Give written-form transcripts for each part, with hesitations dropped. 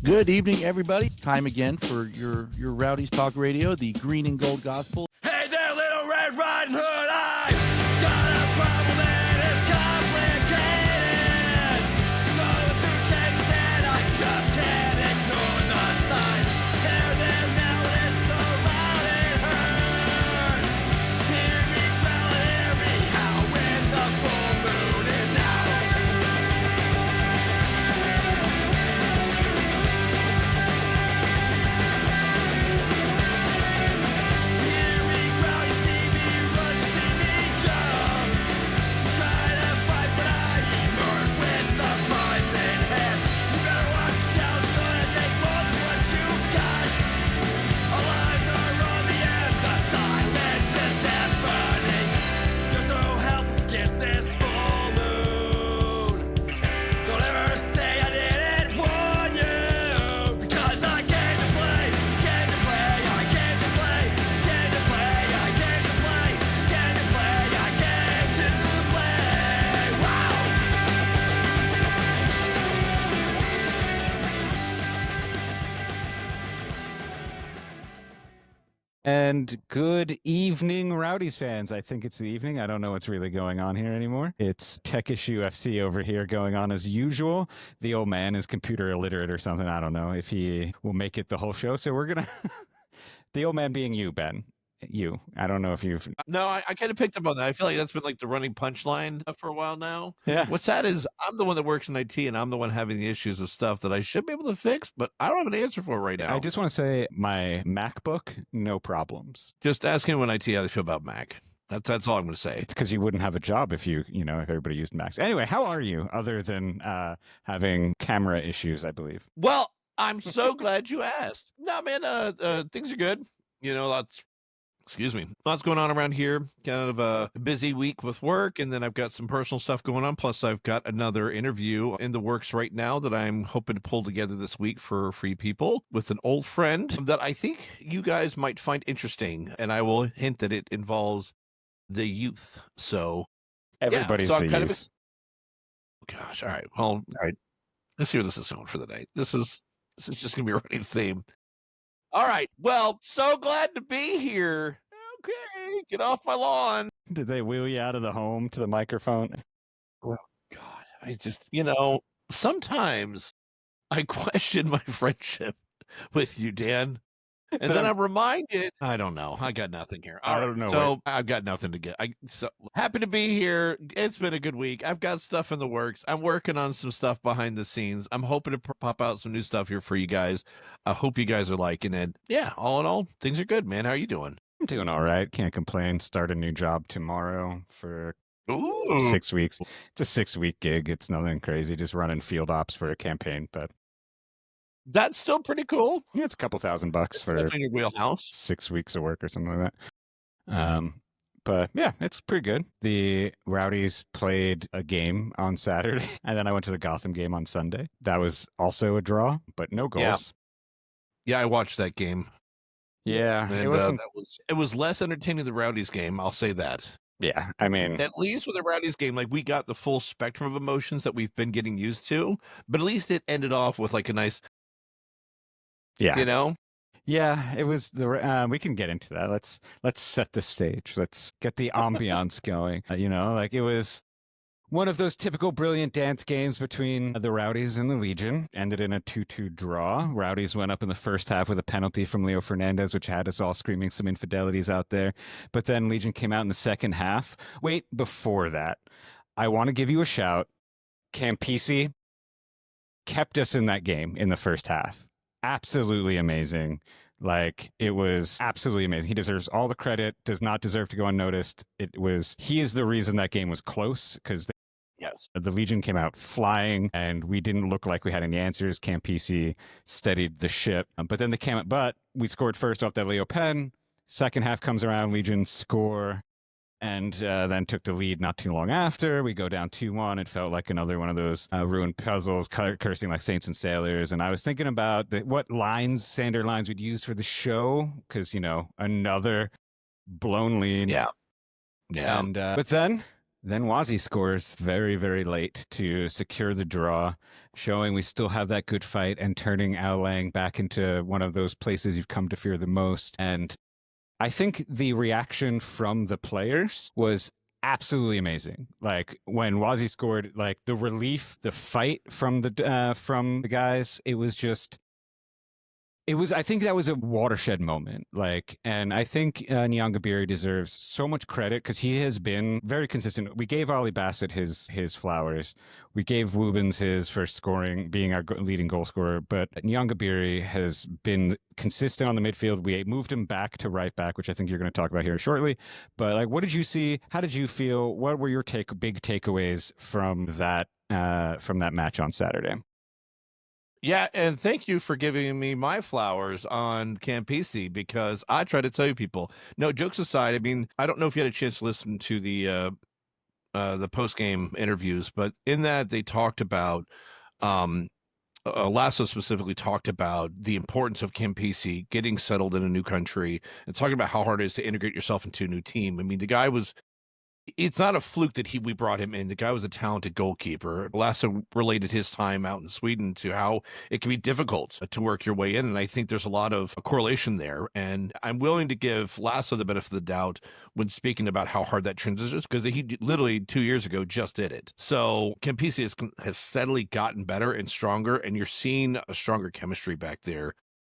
Good evening, everybody. It's time again for your Rowdies Talk Radio, the Green and Gold Gospel. Hey there, little Red Riding Hood, I got a problem and it's complicated. Going through changes and I just can't ignore the signs. They're there now and it's so loud it hurts. Hear me growl and hear me howl when the full moon is out. Hear me growl, you see me run, you see me jump. Try to fight, but I emerge with the prize in hand. You better watch out, it's gonna take more than what you got. All eyes are on me and the silence is deafening. There's no help against this full moon. Don't ever say I didn't warn you, because I came to play, came to play, I came to play, came to play, I came to play, came to play, I came to play. Wow! And good evening, Rowdies fans. I think it's the evening. I don't know what's really going on here anymore. It's Tech Issue FC over here going on as usual. The old man is computer illiterate or something. I don't know if he will make it the whole show. So we're going to... The old man being you, Ben. You. I don't know if you've... No, I kind of picked up on that. I feel like that's been like the running punchline for a while now. Yeah. What's sad is I'm the one that works in IT and I'm the one having the issues with stuff that I should be able to fix, but I don't have an answer for it right now. I just want to say my MacBook, no problems. Just ask anyone in IT how they feel about Mac. That's all I'm going to say. It's because you wouldn't have a job if if everybody used Macs. Anyway, how are you other than having camera issues, I believe? Well, I'm so glad you asked. No, man, things are good. You know, lots going on around here. Kind of a busy week with work, and then I've got some personal stuff going on. Plus, I've got another interview in the works right now that I'm hoping to pull together this week for Free People with an old friend that I think you guys might find interesting. And I will hint that it involves the youth. So Everybody's I'm the kind youth. gosh, all right. Well, all right. Let's see where this is going for the night. This is just gonna be a running theme. All right. Well, so glad to be here. Okay, get off my lawn. Did they wheel you out of the home to the microphone? Well, God, I just, sometimes I question my friendship with you, Dan. And then I'm reminded, I don't know. I got nothing here. I don't know So I've got nothing to get. So happy to be here. It's been a good week. I've got stuff in the works. I'm working on some stuff behind the scenes. I'm hoping to pop out some new stuff here for you guys. I hope you guys are liking it. Yeah, all in all, things are good, man. How are you doing? I'm doing all right. Can't complain. Start a new job tomorrow for Ooh. 6 weeks. It's a 6-week gig. It's nothing crazy. Just running field ops for a campaign. But That's still pretty cool. yeah, it's a couple $1,000 for That's in your wheelhouse. 6 weeks of work or something like that. But yeah, it's pretty good. The Rowdies played a game on Saturday, and then I went to the Gotham game on Sunday. That was also a draw, but no goals. Yeah, I watched that game. Yeah, And it was less entertaining than the Rowdies game. I'll say that. Yeah, I mean, At least with the Rowdies game, like we got the full spectrum of emotions that we've been getting used to, but at least it ended off with like a nice, yeah, yeah. It was we can get into that. Let's set the stage. Let's get the ambiance going. It was one of those typical brilliant dance games between the Rowdies and the Legion. Ended in a 2-2 draw. Rowdies went up in the first half with a penalty from Leo Fernandez, which had us all screaming some infidelities out there. But then Legion came out in the second half. Wait, before that, I want to give you a shout. Campisi kept us in that game in the first half. Absolutely amazing. Like, it was absolutely amazing. He deserves all the credit, does not deserve to go unnoticed. He is the reason that game was close, because yes, the Legion came out flying and we didn't look like we had any answers. Campisi steadied the ship. But we scored first off that Leo Pen. Second half comes around, Legion score. And then took the lead not too long after. We go down 2-1. It felt like another one of those ruined puzzles, cursing like saints and sailors. And I was thinking about what standard lines we'd use for the show, because, another blown lead. yeah. And, but then Then Wazzy scores very, very late to secure the draw, showing we still have that good fight and turning Ao Lang back into one of those places you've come to fear the most. And I think the reaction from the players was absolutely amazing. Like when Wazzy scored, like the relief, the fight from the guys, it was just I think that was a watershed moment. Like, and I think Nyangabiri deserves so much credit because he has been very consistent. We gave Ollie Bassett his flowers. We gave Woobens his for scoring, being our leading goal scorer. But Nyangabiri has been consistent on the midfield. We moved him back to right back, which I think you're going to talk about here shortly. But like, what did you see? How did you feel? What were your big takeaways from that match on Saturday? Yeah, and thank you for giving me my flowers on Campisi because I try to tell you people. No, jokes aside, I mean, I don't know if you had a chance to listen to the post game interviews, but in that they talked about um Lasso specifically talked about the importance of Campisi getting settled in a new country and talking about how hard it is to integrate yourself into a new team. I mean, the guy was it's not a fluke that we brought him in. The guy was a talented goalkeeper. Lasso related his time out in Sweden to how it can be difficult to work your way in, and I think there's a lot of correlation there. And I'm willing to give Lasso the benefit of the doubt when speaking about how hard that transition is because he literally 2 years ago just did it. So Campisi has steadily gotten better and stronger, and you're seeing a stronger chemistry back there.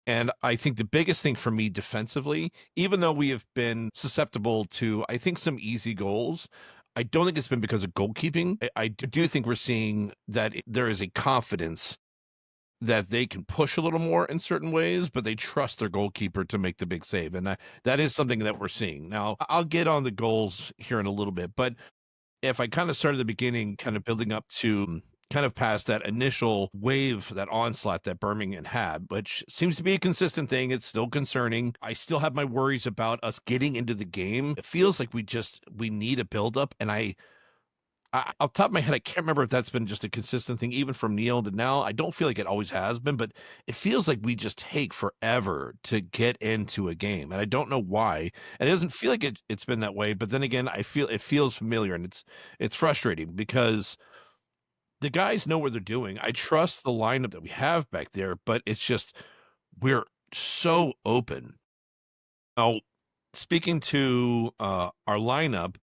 And I think the biggest thing for me defensively, even though we have been susceptible to, I think, some easy goals, I don't think it's been because of goalkeeping. I do think we're seeing that there is a confidence that they can push a little more in certain ways, but they trust their goalkeeper to make the big save. And that is something that we're seeing. Now, I'll get on the goals here in a little bit, but if I kind of start at the beginning, kind of building up to kind of past that initial wave, that onslaught that Birmingham had, which seems to be a consistent thing. It's still concerning. I still have my worries about us getting into the game. It feels like we need a buildup. And off the top of my head, I can't remember if that's been just a consistent thing, even from Neil to now. I don't feel like it always has been, but it feels like we just take forever to get into a game. And I don't know why. And it doesn't feel like it's been that way. But then again, I feel it feels familiar, and it's frustrating because the guys know what they're doing. I trust the lineup that we have back there, but it's just we're so open. Now, speaking to our lineup,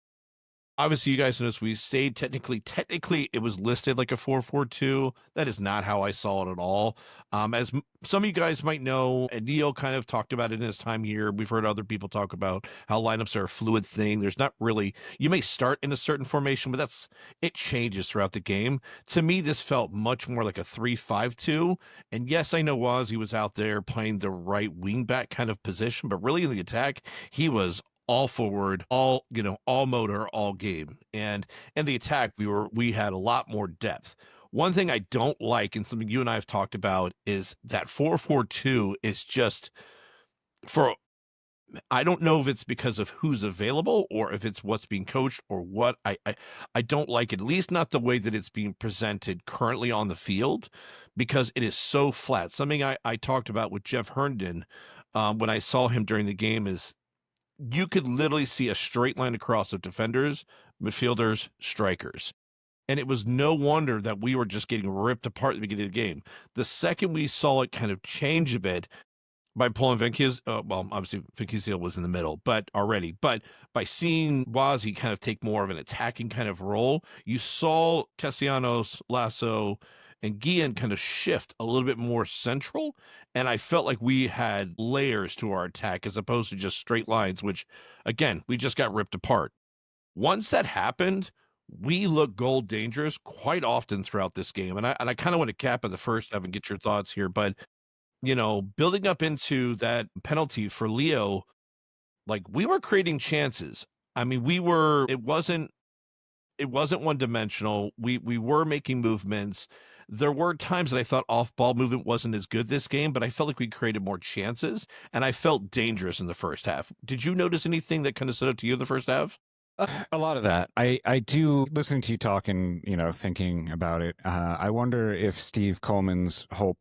obviously you guys noticed we stayed technically it was listed like a 4-4-2. That is not how I saw it at all. Some of you guys might know, and Neil kind of talked about it in his time here. We've heard other people talk about how lineups are a fluid thing. There's not really, you may start in a certain formation, but it changes throughout the game. To me, this felt much more like a 3-5-2. And yes, I know Wazzy was out there playing the right wing back kind of position, but really in the attack, he was all forward, all motor, all game. And in the attack, we had a lot more depth. One thing I don't like, and something you and I have talked about, is that 4-4-2 is just for. I don't know if it's because of who's available or if it's what's being coached or what. I don't like it, at least not the way that it's being presented currently on the field, because it is so flat. Something I talked about with Jeff Herndon when I saw him during the game is you could literally see a straight line across of defenders, midfielders, strikers. And it was no wonder that we were just getting ripped apart at the beginning of the game. The second we saw it kind of change a bit by pulling well, obviously Venkizio was in the middle, but by seeing Wazzy kind of take more of an attacking kind of role, you saw Castellanos, Lasso, and Guillen kind of shift a little bit more central. And I felt like we had layers to our attack as opposed to just straight lines, which, again, we just got ripped apart. Once that happened, we looked goal dangerous quite often throughout this game. And I kind of want to cap at the first half and get your thoughts here. But, building up into that penalty for Leo, like we were creating chances. I mean, it wasn't one dimensional. We were making movements. There were times that I thought off-ball movement wasn't as good this game, but I felt like we created more chances, and I felt dangerous in the first half. Did you notice anything that kind of stood out to you in the first half? A lot of that. I do, listening to you talk and, thinking about it, I wonder if Steve Coleman's hope,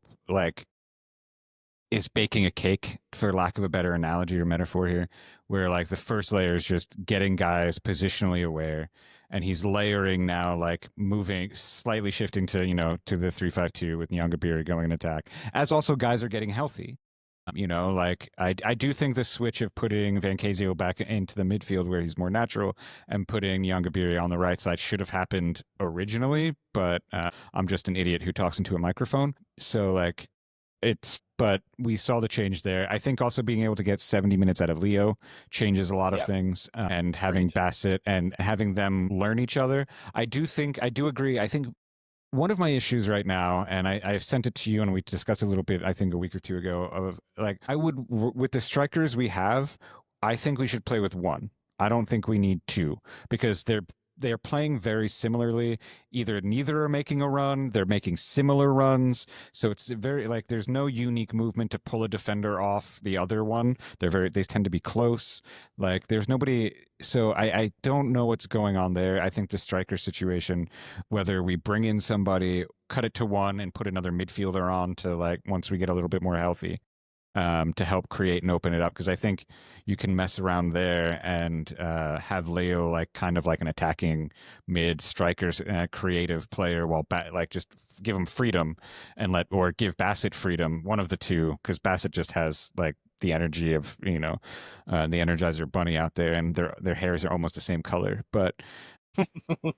is baking a cake, for lack of a better analogy or metaphor here, where, the first layer is just getting guys positionally aware and he's layering now, like moving, slightly shifting to, to the 3-5-2 with Nyangabiri going in attack, as also guys are getting healthy. Like I do think the switch of putting Van Casio back into the midfield where he's more natural and putting Nyangabiri on the right side should have happened originally, but I'm just an idiot who talks into a microphone. So like but we saw the change there. I think also being able to get 70 minutes out of Leo changes a lot of things, and having Bassett and having them learn each other. I do agree. I think one of my issues right now, and I've sent it to you, and we discussed a little bit, I think a week or two ago, of like, with the strikers we have, I think we should play with one. I don't think we need two, because they're playing very similarly. Either neither are making a run, they're making similar runs. So it's very like there's no unique movement to pull a defender off the other one. They tend to be close. Like there's nobody. So I don't know what's going on there. I think the striker situation, whether we bring in somebody, cut it to one and put another midfielder on to like once we get a little bit more healthy, to help create and open it up, because I think you can mess around there and have Leo like kind of like an attacking mid strikers creative player, while like just give him freedom and give Bassett freedom, one of the two, because Bassett just has like the energy of the Energizer Bunny out there, and their hairs are almost the same color, but.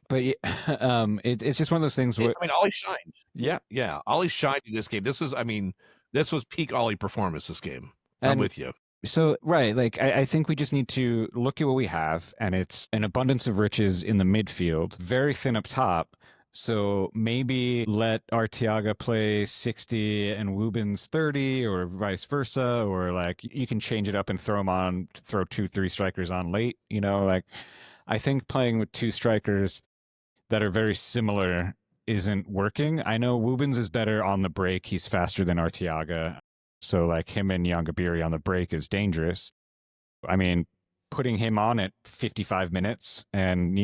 It's just one of those things where Ollie shined. Yeah, Ollie shined in this game. This was peak Ollie performance this game. I'm with you. So, right, like I think we just need to look at what we have, and it's an abundance of riches in the midfield, very thin up top. So maybe let Arteaga play 60 and Wubens 30, or vice versa, or like you can change it up and throw 2-3 strikers on late. Like I think playing with two strikers that are very similar isn't working. I know Wubens is better on the break. He's faster than Arteaga. So like him and Nyangabiri on the break is dangerous. I mean, putting him on at 55 minutes and,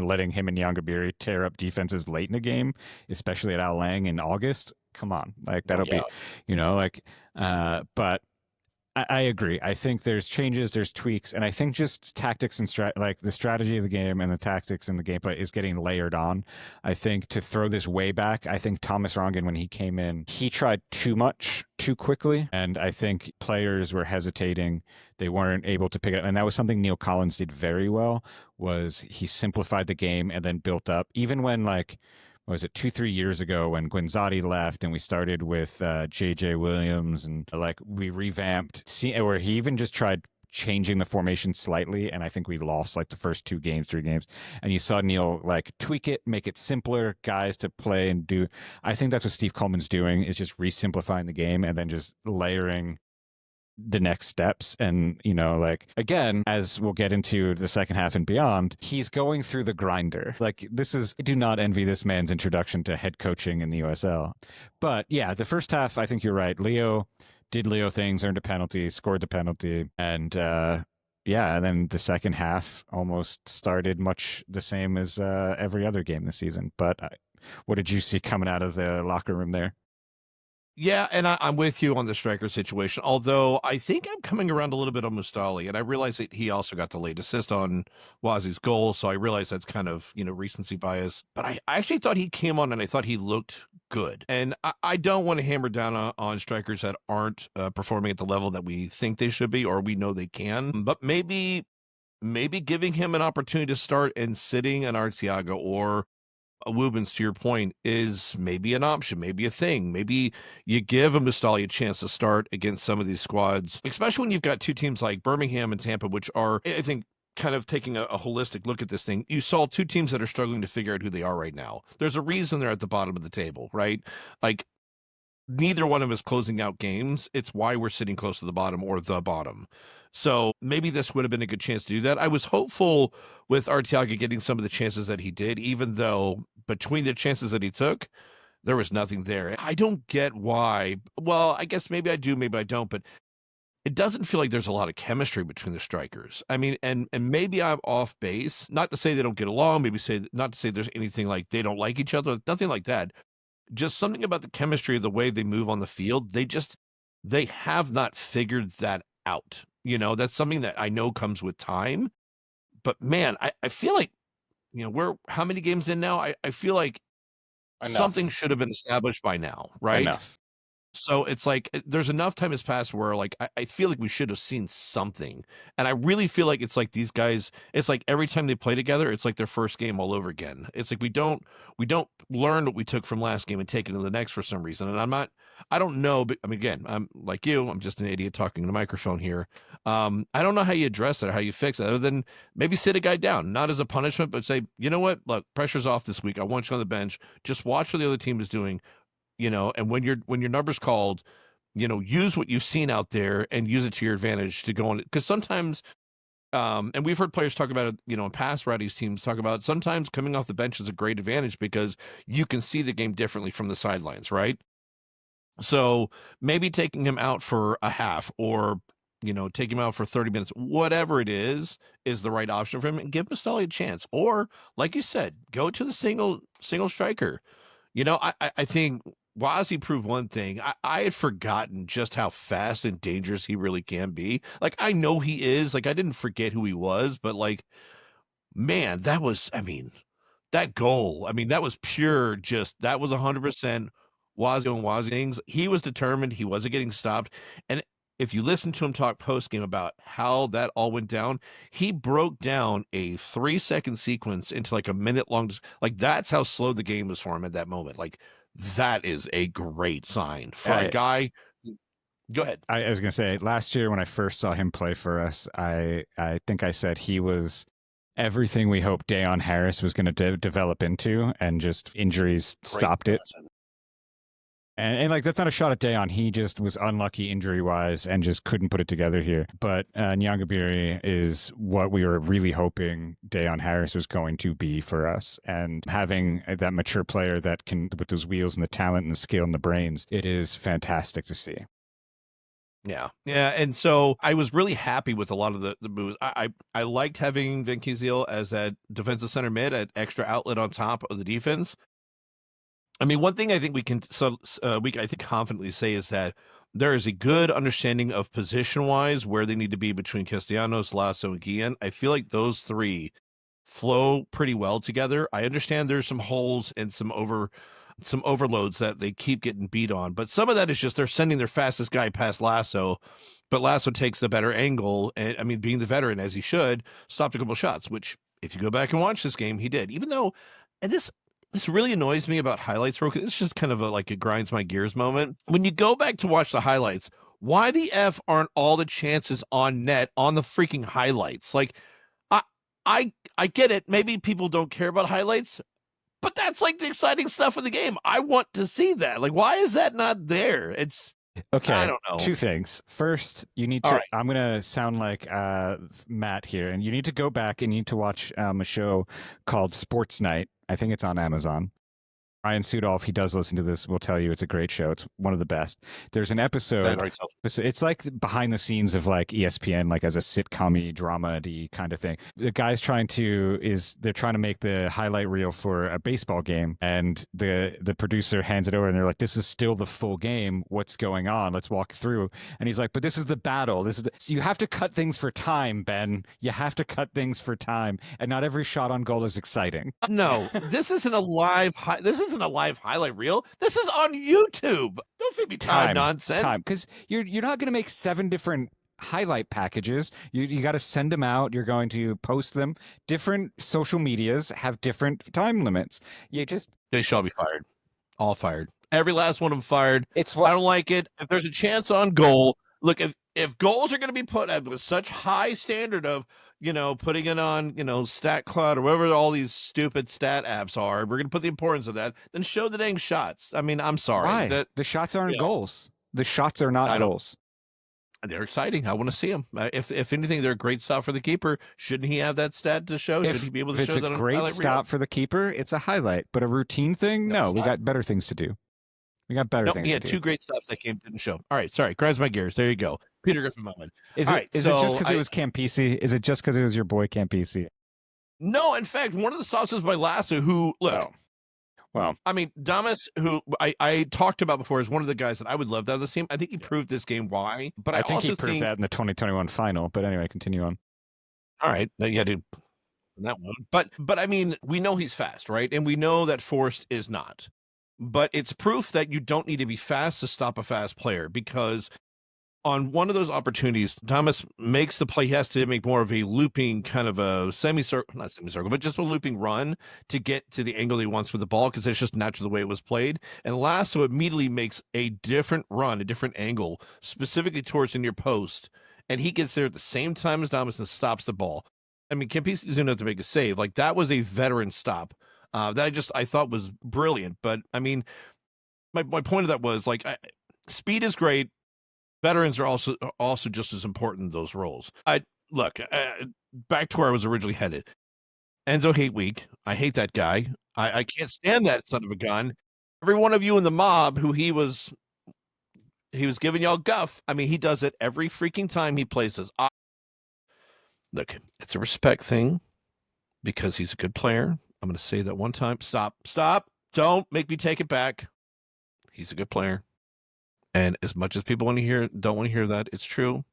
letting him and Nyangabiri tear up defenses late in the game, especially at Al Lang in August, come on. Like that'll be, but I agree. I think there's changes, there's tweaks, and I think just tactics and like the strategy of the game and the tactics and the gameplay is getting layered on. I think to throw this way back, I think Thomas Rongen, when he came in, he tried too much too quickly, and I think players were hesitating. They weren't able to pick it, and that was something Neil Collins did very well. Was he simplified the game and then built up, even when like. Was it 2-3 years ago when Guinzotti left and we started with JJ Williams, and like we revamped, or he even just tried changing the formation slightly, and I think we lost like the first 3 games, and you saw Neil like tweak it, make it simpler, guys to play and do. I think that's what Steve Coleman's doing, is just re-simplifying the game and then just layering the next steps. And like again, as we'll get into the second half and beyond, he's going through the grinder. Like I do not envy this man's introduction to head coaching in the USL. But yeah, the first half, I think you're right. Leo did Leo things, earned a penalty, scored the penalty, and and then the second half almost started much the same as every other game this season. But what did you see coming out of the locker room there? Yeah, and I'm with you on the striker situation, although I think I'm coming around a little bit on Mustali, and I realize that he also got the late assist on Wazi's goal, so I realize that's kind of, recency bias. But I actually thought he came on and I thought he looked good. And I don't want to hammer down on strikers that aren't performing at the level that we think they should be or we know they can, but maybe giving him an opportunity to start and sitting an Arteaga or Wubens, to your point, is maybe an option, maybe a thing. Maybe you give a Mustali a chance to start against some of these squads, especially when you've got two teams like Birmingham and Tampa, which are, I think, kind of taking a holistic look at this thing. You saw two teams that are struggling to figure out who they are right now. There's a reason they're at the bottom of the table, right? Like, neither one of them is closing out games. It's why we're sitting close to the bottom or the bottom. So maybe this would have been a good chance to do that. I was hopeful with Arteaga getting some of the chances that he did, even though between the chances that he took, there was nothing there. I don't get why. Well, I guess maybe I do, maybe I don't, but it doesn't feel like there's a lot of chemistry between the strikers. I mean, and maybe I'm off base. Not to say they don't get along, not to say there's anything like they don't like each other, nothing like that. Just something about the chemistry of the way they move on the field. They have not figured that out. That's something that I know comes with time. But man, I feel like we're how many games in now? I feel like something should have been established by now, right? Enough. So it's like there's enough time has passed where like I feel like we should have seen something. And I really feel like it's like these guys, it's like every time they play together, it's like their first game all over again. It's like we don't learn what we took from last game and take it to the next for some reason. And I don't know, but I mean again, I'm like you, I'm just an idiot talking in the microphone here. I don't know how you address it or how you fix it, other than maybe sit a guy down, not as a punishment, but say, you know what, look, pressure's off this week. I want you on the bench. Just watch what the other team is doing. And when your number's called, use what you've seen out there and use it to your advantage to go on. Because sometimes, and we've heard players talk about it, in past Rowdies teams talk about sometimes coming off the bench is a great advantage because you can see the game differently from the sidelines, right? So maybe taking him out for a half or, take him out for 30 minutes, whatever it is the right option for him and give Mustali a chance. Or, like you said, go to the single striker. I think Wazzy proved one thing. I had forgotten just how fast and dangerous he really can be. Like, I know he is. Like, I didn't forget who he was, but like, man, that goal. I mean, that was pure, that was 100% Wazzy doing Wazzy things. He was determined. He wasn't getting stopped. And if you listen to him talk post game about how that all went down, he broke down a 3-second sequence into like a minute long. Like that's how slow the game was for him at that moment. Like that is a great sign for a guy. Go ahead. I was going to say last year when I first saw him play for us, I think I said he was everything we hoped Dayon Harris was going to develop into, and just injuries stopped it. And like, that's not a shot at Dayon. He just was unlucky injury-wise and just couldn't put it together here. But Nyangabiri is what we were really hoping Dayon Harris was going to be for us. And having that mature player that can, with those wheels and the talent and the skill and the brains, it is fantastic to see. Yeah. And so I was really happy with a lot of the moves. I liked having Van Kieziel as that defensive center mid, at extra outlet on top of the defense. I mean, one thing I think we can confidently say is that there is a good understanding of position-wise where they need to be between Castellanos, Lasso, and Guillen. I feel like those three flow pretty well together. I understand there's some holes and some overloads that they keep getting beat on, but some of that is just they're sending their fastest guy past Lasso, but Lasso takes the better angle, and I mean, being the veteran as he should, stopped a couple shots, which if you go back and watch this game, he did. Even though, and this really annoys me about highlights, Roku. It's just kind of like a grinds my gears moment. When you go back to watch the highlights, why the F aren't all the chances on net on the freaking highlights? Like, I get it. Maybe people don't care about highlights, but that's like the exciting stuff of the game. I want to see that. Like, why is that not there? It's okay. I don't know. Two things. First, you need to. Right. I'm going to sound like Matt here, and you need to go back and you need to watch a show called Sports Night. I think it's on Amazon. Ryan Sudolph, he does listen to this, will tell you it's a great show. It's one of the best. There's an episode. It's like behind the scenes of like ESPN, like as a sitcom-y, drama-y kind of thing. The guy's trying to make the highlight reel for a baseball game, and the producer hands it over, and they're like, "This is still the full game. What's going on? Let's walk through." And he's like, "But this is the battle. So you have to cut things for time, Ben. You have to cut things for time, and not every shot on goal is exciting." No, this isn't a live highlight reel. This is on YouTube. Don't feed me time nonsense. Because you're not going to make 7 different highlight packages. You got to send them out. You're going to post them. Different social medias have different time limits. They shall be fired. All fired. Every last one of them fired. I don't like it. If there's a chance on goal, look, if goals are going to be put at with such high standard of, putting it on, StatCloud or whatever all these stupid stat apps are, we're going to put the importance of that, then show the dang shots. I mean, I'm sorry. Why? The shots aren't goals. The shots are not goals. They're exciting. I want to see them. If anything, they're a great stop for the keeper. Shouldn't he have that stat to show? Should he be able to show that on It's a great stop for the keeper. It's a highlight. But a routine thing? No, we got better things to do. We got better things to do. He had 2 great stops that game didn't show. All right, sorry. Grinds my gears. There you go. Peter Griffin moment. Is it just because it was Campisi? Is it just because it was your boy Campisi? No, in fact, one of the stops was by Lasso, who, look, well, I mean, Damas, who I talked about before, is one of the guys that I would love to have the team. I think he proved this game why. But I think also he proved that in the 2021 final. But anyway, continue on. All right. Yeah, dude. in that one. But I mean, we know he's fast, right? And we know that Forrest is not. But it's proof that you don't need to be fast to stop a fast player, because on one of those opportunities, Thomas makes the play. He has to make more of a looping kind of a semicircle, not semicircle, but just a looping run to get to the angle he wants with the ball, because it's just naturally the way it was played. And Lasso immediately makes a different run, a different angle, specifically towards the near post. And he gets there at the same time as Thomas and stops the ball. I mean, Kempis doesn't have to make a save. Like, that was a veteran stop. That I thought was brilliant. But I mean, my point of that was like, speed is great. Veterans are also just as important in those roles. I look back to where I was originally headed. Enzo hate week. I hate that guy. I can't stand that son of a gun. Every one of you in the mob who he was giving y'all guff. I mean, he does it every freaking time he plays us. Look, it's a respect thing because he's a good player. I'm going to say that one time. Stop. Don't make me take it back. He's a good player. And as much as people don't want to hear that, it's true.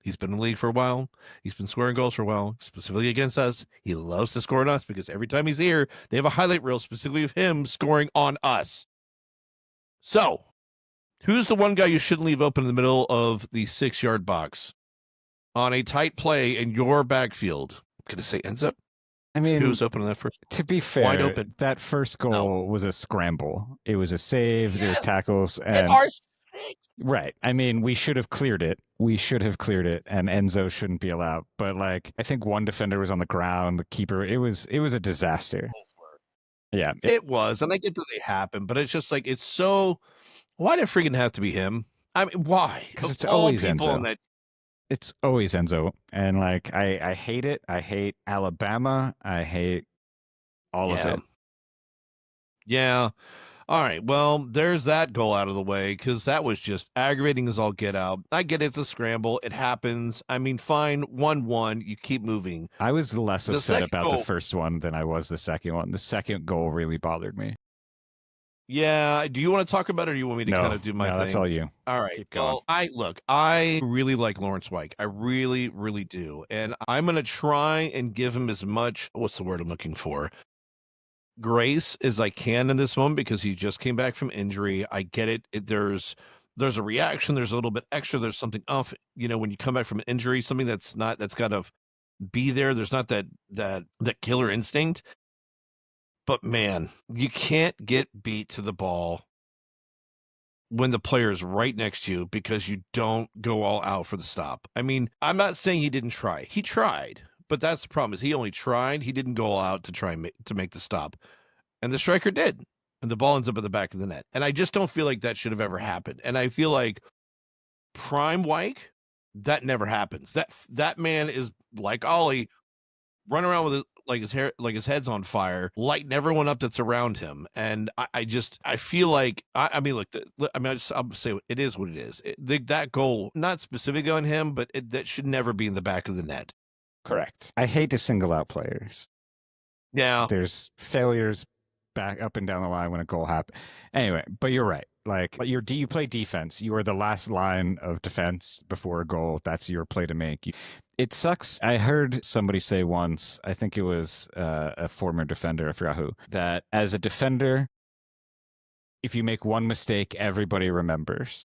He's been in the league for a while. He's been scoring goals for a while, specifically against us. He loves to score on us because every time he's here, they have a highlight reel specifically of him scoring on us. So, who's the one guy you shouldn't leave open in the middle of the 6-yard box on a tight play in your backfield? I'm going to say Enzo. I mean, who was open on that first? To be fair, Wide open. That first goal was a scramble. It was a save. There's tackles. And our 6. Right. I mean, we should have cleared it. And Enzo shouldn't be allowed. But like, I think one defender was on the ground. The keeper. It was a disaster. Yeah, it was, and I get that they happen, but it's just like it's so. Why did it freaking have to be him? I mean, why? Because it's always Enzo. It's always Enzo, and like I hate it. I hate Alabama. I hate all of it. Yeah. All right. Well, there's that goal out of the way, because that was just aggravating as all get out. I get it's a scramble. It happens. I mean, fine. 1-1. You keep moving. I was less upset about the first one than I was the second one. The second goal really bothered me. Yeah. Do you want to talk about it, or do you want me to kind of do my thing? That's all you. All right. Keep going. Well, I really like Lawrence Weick. I really, really do. And I'm going to try and give him as much, what's the word I'm looking for? Grace as I can in this moment, because he just came back from injury. I get it. There's a reaction. There's a little bit extra. There's something off. You know, when you come back from an injury, something that's got to be there. There's not that killer instinct. But man, you can't get beat to the ball when the player is right next to you because you don't go all out for the stop. I mean, I'm not saying he didn't try. He tried. But that's the problem, is he only tried. He didn't go all out to try to make the stop. And the striker did. And the ball ends up in the back of the net. And I just don't feel like that should have ever happened. And I feel like prime Weick, that never happens. That man is like Ollie, running around with his head's on fire, lighting everyone up that's around him. And I feel like, I mean, look, I'll say it is what it is. That goal, not specifically on him, but that should never be in the back of the net. Correct. I hate to single out players. Yeah. There's failures back up and down the line when a goal happens. Anyway, but you're right. Like, you play defense. You are the last line of defense before a goal. That's your play to make. It sucks. I heard somebody say once, I think it was a former defender, I forgot who, that as a defender, if you make one mistake, everybody remembers.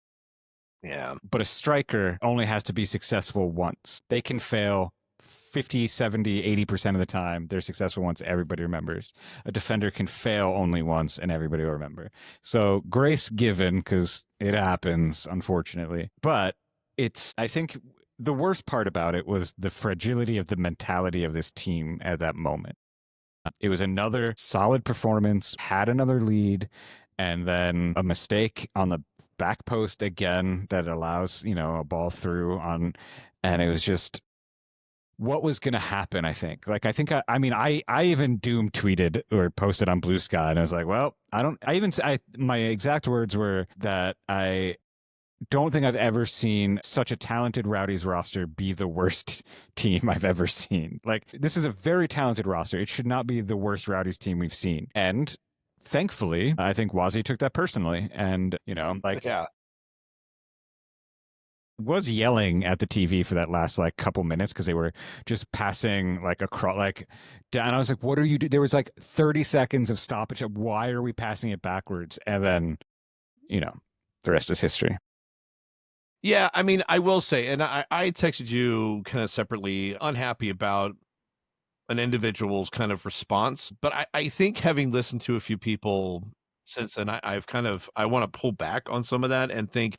Yeah. But a striker only has to be successful once. They can fail 50, 70, 80% of the time. They're successful once, everybody remembers. A defender can fail only once and everybody will remember. So grace given, because it happens, unfortunately. But I think the worst part about it was the fragility of the mentality of this team at that moment. It was another solid performance, had another lead, and then a mistake on the back post again that allows, a ball through on, and it was just, what was going to happen, I think. Like, I even doom tweeted or posted on Blue Sky, and I was like, well, my exact words were that I don't think I've ever seen such a talented Rowdies roster be the worst team I've ever seen. Like, this is a very talented roster. It should not be the worst Rowdies team we've seen. And thankfully, I think Wazzy took that personally. And, yeah. was yelling at the TV for that last like couple minutes because they were just passing like across like down. I was like, "What are you doing?" There was like 30 seconds of stoppage. Why are we passing it backwards? And then, you know, the rest is history. Yeah, I mean, I will say, and I texted you kind of separately, unhappy about an individual's kind of response, but I think having listened to a few people since then, I've kind of I want to pull back on some of that and think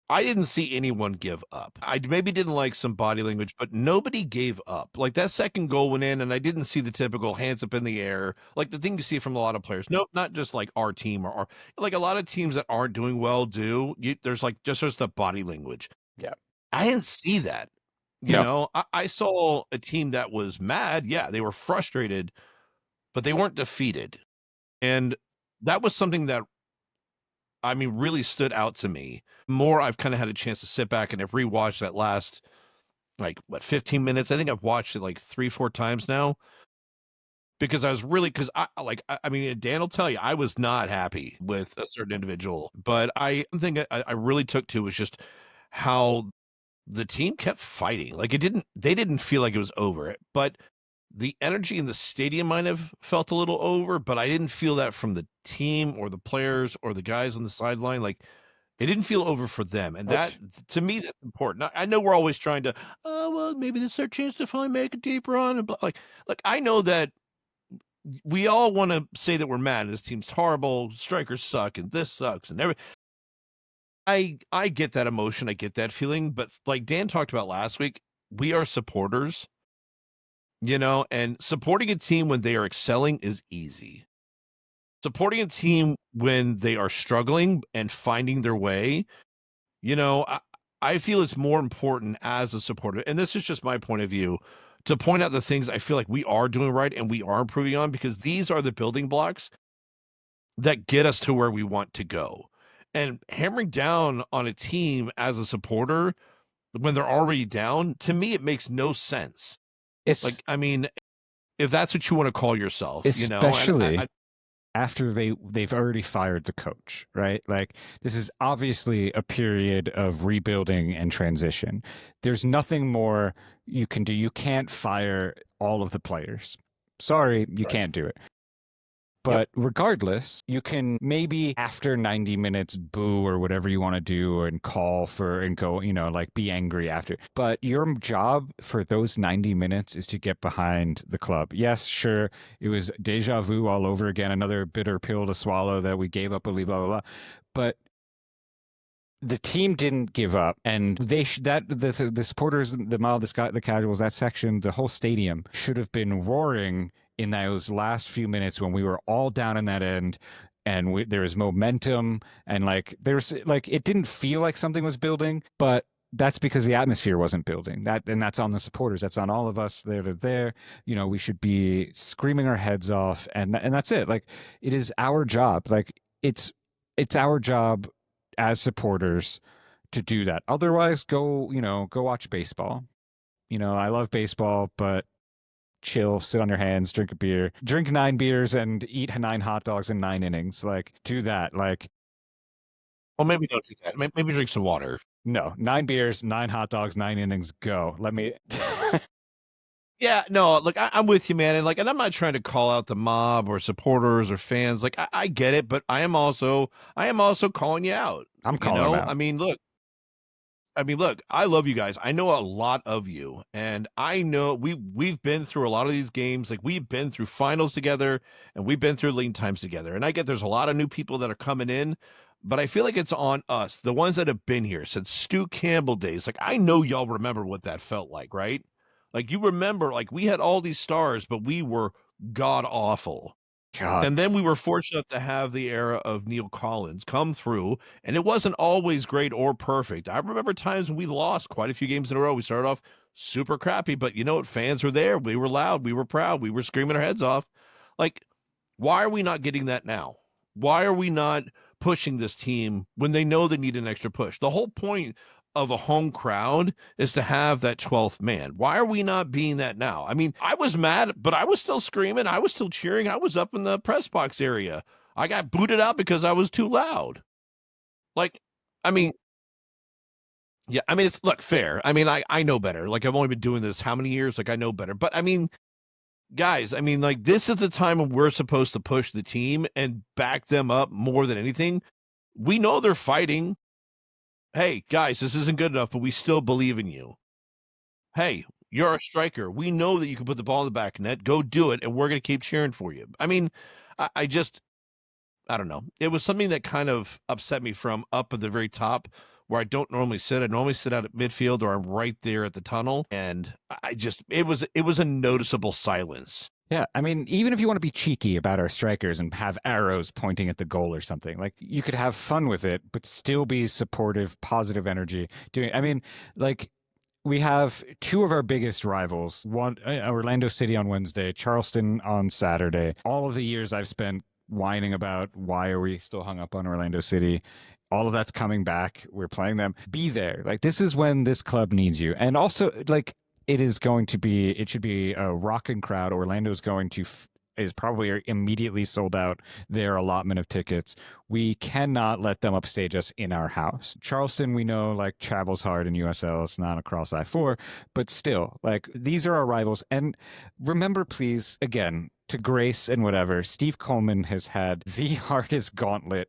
I didn't see anyone give up. I maybe didn't like some body language, but nobody gave up. Like that second goal went in, and I didn't see the typical hands up in the air, like the thing you see from a lot of players. Nope, not just like our team or like a lot of teams that aren't doing well do. There's like just the body language. Yeah. I didn't see that. You No. know, I saw a team that was mad. Yeah, they were frustrated, but they weren't defeated. And that was something that I mean really stood out to me. More I've kind of had a chance to sit back and have rewatched that last like what 15 minutes. I think I've watched it like 3-4 times now because I was really because I mean Dan will tell you I was not happy with a certain individual, but I think I really took to was just how the team kept fighting. Like they didn't feel like it was over, but the energy in the stadium might have felt a little over, but I didn't feel that from the team or the players or the guys on the sideline. Like it didn't feel over for them, and that Which to me that's important. I know we're always trying to, oh well, maybe this is our chance to finally make a deep run, and like I know that we all want to say that we're mad. This team's horrible, strikers suck, and this sucks, and every. I get that emotion, I get that feeling, but like Dan talked about last week, we are supporters, you know, and supporting a team when they are excelling is easy. Supporting a team when they are struggling and finding their way, you know, I feel it's more important as a supporter, and this is just my point of view, to point out the things I feel like we are doing right and we are improving on because these are the building blocks that get us to where we want to go. And hammering down on a team as a supporter when they're already down, to me, it makes no sense. it's Like, I mean, if that's what you want to call yourself, you know, and especially after they've already fired the coach, right? Like this is obviously a period of rebuilding and transition. There's nothing more you can do. You can't fire all of the players. Sorry, you Right. can't do it. Yep. But regardless, you can maybe after 90 minutes boo or whatever you want to do and call for and go, you know, like be angry after. But your job for those 90 minutes is to get behind the club. Yes, sure, it was deja vu all over again, another bitter pill to swallow that we gave up, blah, blah, blah, blah. But the team didn't give up, and they the supporters, the mild, the casuals, that section, the whole stadium should have been roaring in those last few minutes when we were all down in that end, and there was momentum, and like there's like it didn't feel like something was building, but that's because the atmosphere wasn't building. And that's on the supporters. That's on all of us that are there. You know, we should be screaming our heads off, and that's it. Like it is our job. Like it's our job as supporters to do that. Otherwise, go watch baseball. You know, I love baseball, but chill, sit on your hands, drink a beer, drink 9 beers, and eat 9 hot dogs in 9 innings. Like, do that. Like, well, maybe don't do that. Maybe drink some water. no, 9 beers, 9 hot dogs, 9 innings, go. Let me. Yeah, no, look, I'm with you, man, and like, and I'm not trying to call out the mob or supporters or fans. Like, I get it, but I am also calling you out. I'm calling them out. I mean, look, I love you guys. I know a lot of you, and I know we've been through a lot of these games. Like we've been through finals together, and we've been through lean times together. And I get there's a lot of new people that are coming in, but I feel like it's on us, the ones that have been here since Stu Campbell days. Like I know y'all remember what that felt like, right? Like you remember, like we had all these stars, but we were god awful. God. And then we were fortunate to have the era of Neil Collins come through, and it wasn't always great or perfect. I remember times when we lost quite a few games in a row. We started off super crappy, but you know what? Fans were there. We were loud. We were proud. We were screaming our heads off. Like, why are we not getting that now? Why are we not pushing this team when they know they need an extra push? The whole point of a home crowd is to have that 12th man. Why are we not being that now? I mean, I was mad, but I was still screaming. I was still cheering. I was up in the press box area. I got booted out because I was too loud. Like, I mean, Yeah, I mean, it's look fair. I mean, I know better. Like I've only been doing this how many years? Like I know better. But I mean, guys, I mean, like this is the time when we're supposed to push the team and back them up more than anything. We know they're fighting. Hey, guys, this isn't good enough, but we still believe in you. Hey, you're a striker. We know that you can put the ball in the back net. Go do it, and we're going to keep cheering for you. I mean, I just, I don't know. It was something that kind of upset me from up at the very top where I don't normally sit. I normally sit out at midfield or I'm right there at the tunnel. And I just, it was a noticeable silence. Yeah, I mean, even if you want to be cheeky about our strikers and have arrows pointing at the goal or something, like you could have fun with it, but still be supportive, positive energy. Doing, I mean, like we have two of our biggest rivals, one Orlando City on Wednesday, Charleston on Saturday. All of the years I've spent whining about why are we still hung up on Orlando City, all of that's coming back. We're playing them. Be there. Like this is when this club needs you. And also like it should be a rocking crowd. Orlando's going to is probably immediately sold out their allotment of tickets. We cannot let them upstage us in our house. Charleston, we know, like travels hard in USL. It's not across I-4, but still, like these are our rivals. And remember, please, again, to Grace and whatever, Steve Coleman has had the hardest gauntlet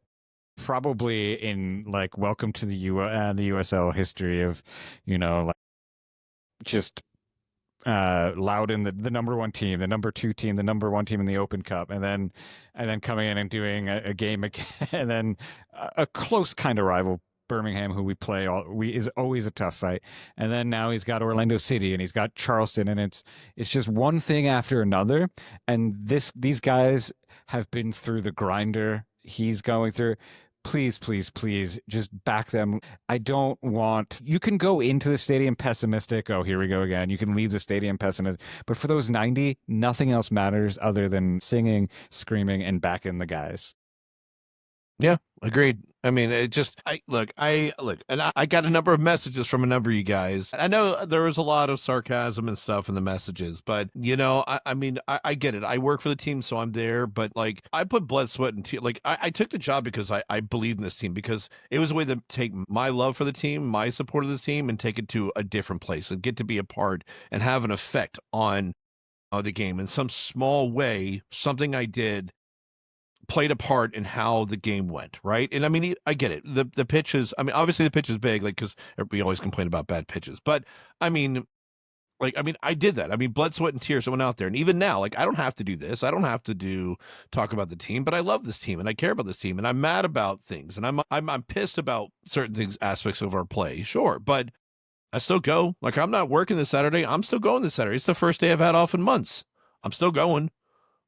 probably in like welcome to the the USL history of, you know, like just Loudon, the number one team, the number two team, the number one team in the Open Cup, and then coming in and doing a game again, and then a close kind of rival, Birmingham, who we play is always a tough fight, and then now he's got Orlando City and he's got Charleston, and it's just one thing after another, and these guys have been through the grinder he's going through. Please, please, please just back them. I don't want, you can go into the stadium pessimistic. Oh, here we go again. You can leave the stadium pessimistic. But for those 90, nothing else matters other than singing, screaming, and backing the guys. Yeah, agreed. I mean, I look, and I got a number of messages from a number of you guys. I know there was a lot of sarcasm and stuff in the messages, but you know, I mean, I get it. I work for the team, so I'm there, but like, I put blood, sweat, and tears. Like, I took the job because I believed in this team because it was a way to take my love for the team, my support of this team, and take it to a different place and get to be a part and have an effect on the game in some small way. Something I did played a part in how the game went, right? And I mean, I get it. The pitches, I mean, obviously the pitch is big, like, because we always complain about bad pitches. But I mean, I did that. I mean, blood, sweat, and tears. I went out there, and even now, like, I don't have to do this. I don't have to talk about the team, but I love this team, and I care about this team, and I'm mad about things, and I'm pissed about certain things, aspects of our play, sure, but I still go. Like, I'm not working this Saturday. I'm still going this Saturday. It's the first day I've had off in months. I'm still going.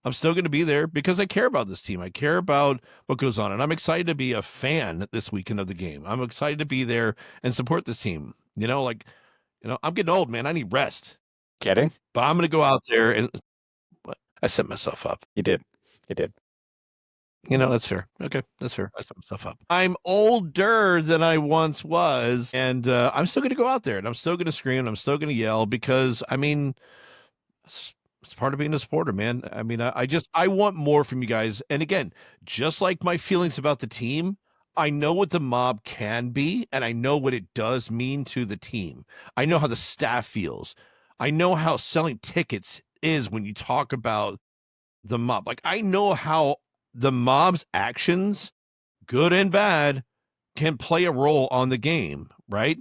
I'm still going to be there because I care about this team. I care about what goes on, and I'm excited to be a fan this weekend of the game. I'm excited to be there and support this team. You know, like, I'm getting old, man. I need rest. Kidding? But I'm going to go out there and I set myself up. You did. You did. You know, that's fair. Okay, that's fair. I set myself up. I'm older than I once was, and I'm still going to go out there, and I'm still going to scream, and I'm still going to yell because, I mean, it's part of being a supporter, man. I mean, I want more from you guys. And again, just like my feelings about the team, I know what the mob can be, and I know what it does mean to the team. I know how the staff feels. I know how selling tickets is when you talk about the mob. Like, I know how the mob's actions, good and bad, can play a role on the game, right?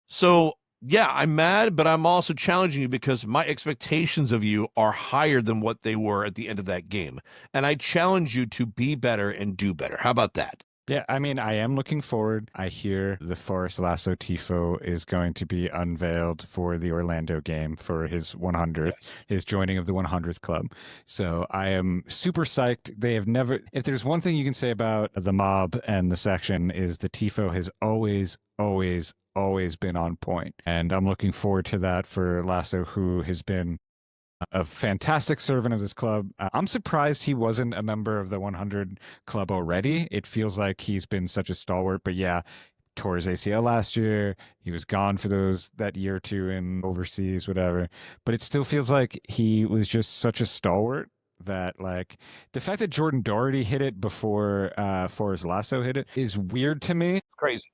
So yeah, I'm mad, but I'm also challenging you because my expectations of you are higher than what they were at the end of that game. And I challenge you to be better and do better. How about that? Yeah, I mean, I am looking forward. I hear the Forest Lasso Tifo is going to be unveiled for the Orlando game for his 100th, his joining of the 100th club. So I am super psyched. They have never, if there's one thing you can say about the mob and the section, is the Tifo has always been on point. And I'm looking forward to that for Lasso, who has been a fantastic servant of this club. I'm surprised he wasn't a member of the 100 club already. It feels like he's been such a stalwart, but yeah, tore his ACL last year. He was gone for that year or two in overseas, whatever. But it still feels like he was just such a stalwart that, like, the fact that Jordan Doherty hit it before Forrest Lasso hit it is weird to me. Crazy.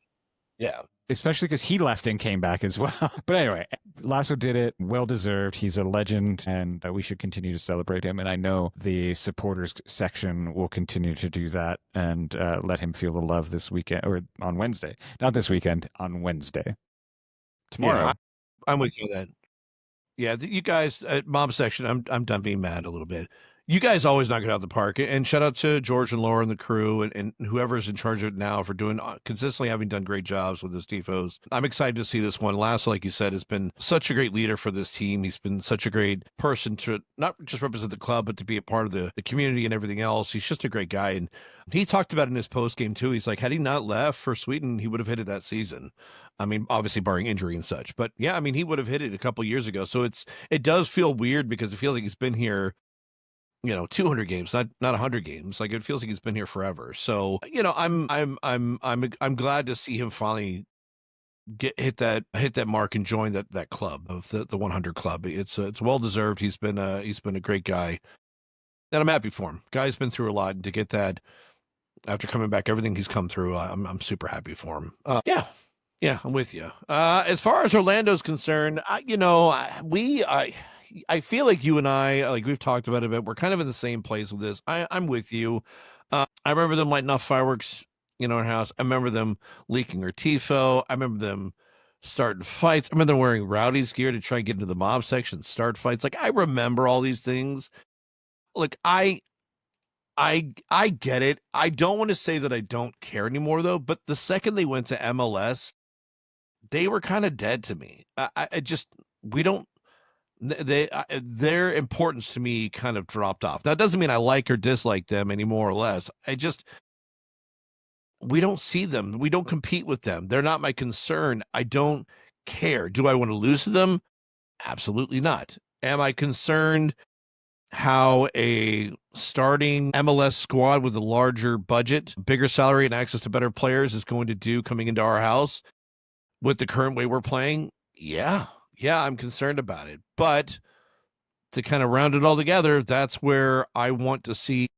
Yeah. especially because he left and came back as well. But anyway, Lasso did it. Well deserved. He's a legend, and we should continue to celebrate him. And I know the supporters section will continue to do that and let him feel the love this weekend or on Wednesday. Not this weekend, on Wednesday. Tomorrow. Yeah, I'm with you on that. Yeah, you guys at Mob Section, I'm done being mad a little bit. You guys always knock it out of the park, and shout out to George and Laura and the crew and whoever's in charge of it now for doing consistently having done great jobs with this tifos. I'm excited to see this one. Lasso, like you said, has been such a great leader for this team. He's been such a great person to not just represent the club, but to be a part of the community and everything else. He's just a great guy, and he talked about it in his post game too. He's like, had he not left for Sweden, he would have hit it that season. I mean, obviously barring injury and such, but yeah, I mean, he would have hit it a couple years ago. So it does feel weird because it feels like he's been here, 200 games, not 100 games. Like it feels like he's been here forever. So, I'm glad to see him finally hit that mark and join that club of the 100 club. It's well deserved. He's been a great guy, and I'm happy for him. Guy's been through a lot, and to get that after coming back, everything he's come through, I'm super happy for him. Yeah, I'm with you. As far as Orlando's concerned, I feel like you and I, like we've talked about it a bit, we're kind of in the same place with this. I'm with you. I remember them lighting off fireworks, in our house. I remember them leaking our tifo. I remember them starting fights. I remember them wearing Rowdies gear to try and get into the mob section, and start fights. Like I remember all these things. Like I get it. I don't want to say that I don't care anymore though, but the second they went to MLS, they were kind of dead to me. Their importance to me kind of dropped off. That doesn't mean I like or dislike them any more or less. We don't see them. We don't compete with them. They're not my concern. I don't care. Do I want to lose to them? Absolutely not. Am I concerned how a starting MLS squad with a larger budget, bigger salary, and access to better players is going to do coming into our house with the current way we're playing? Yeah, I'm concerned about it. But to kind of round it all together, that's where I want to see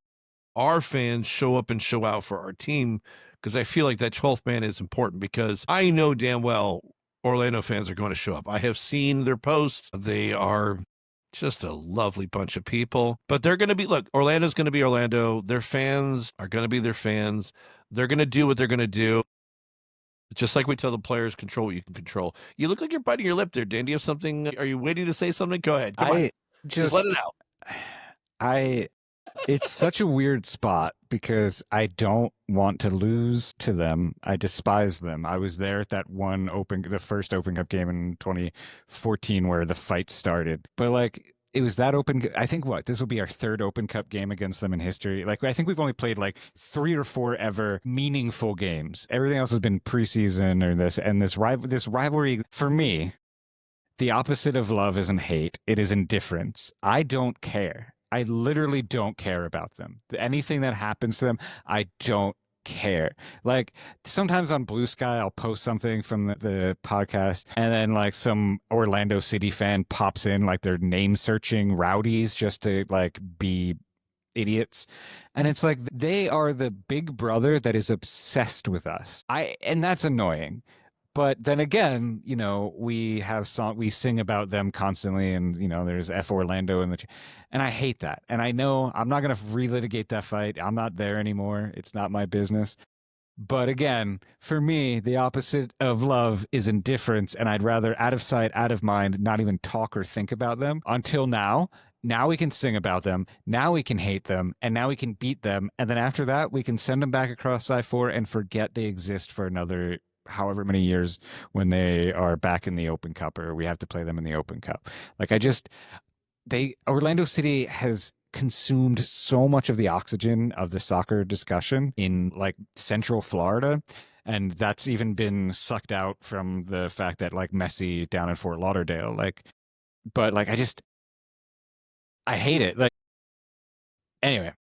our fans show up and show out for our team, because I feel like that 12th man is important, because I know damn well Orlando fans are going to show up. I have seen their posts. They are just a lovely bunch of people, but they're going to be, look, Orlando's going to be Orlando. Their fans are going to be their fans. They're going to do what they're going to do. Just like we tell the players, control what you can control. You look like you're biting your lip there, Dan. Do you have something? Are you waiting to say something? Go ahead. Come on. Just let it out. It's such a weird spot because I don't want to lose to them. I despise them. I was there at that the first Open Cup game in 2014 where the fight started. But like, it was that I think this will be our third Open Cup game against them in history. Like, I think we've only played like 3 or 4 ever meaningful games. Everything else has been preseason or this rivalry. For me, the opposite of love isn't hate. It is indifference. I don't care. I literally don't care about them. Anything that happens to them, I don't care. Like sometimes on Blue Sky, I'll post something from the podcast, and then like some Orlando City fan pops in, like they're name searching Rowdies just to like be idiots. And it's like they are the big brother that is obsessed with us. And that's annoying. But then again, we sing about them constantly, and there's F Orlando and I hate that. And I know I'm not going to relitigate that fight. I'm not there anymore. It's not my business. But again, for me, the opposite of love is indifference, and I'd rather out of sight, out of mind, not even talk or think about them until now. Now we can sing about them. Now we can hate them, and now we can beat them. And then after that, we can send them back across I-4 and forget they exist for another however many years when they are back in the Open Cup, or we have to play them in the Open Cup. Like Orlando City has consumed so much of the oxygen of the soccer discussion in like Central Florida. And that's even been sucked out from the fact that like Messi down in Fort Lauderdale, I hate it. Like, anyway,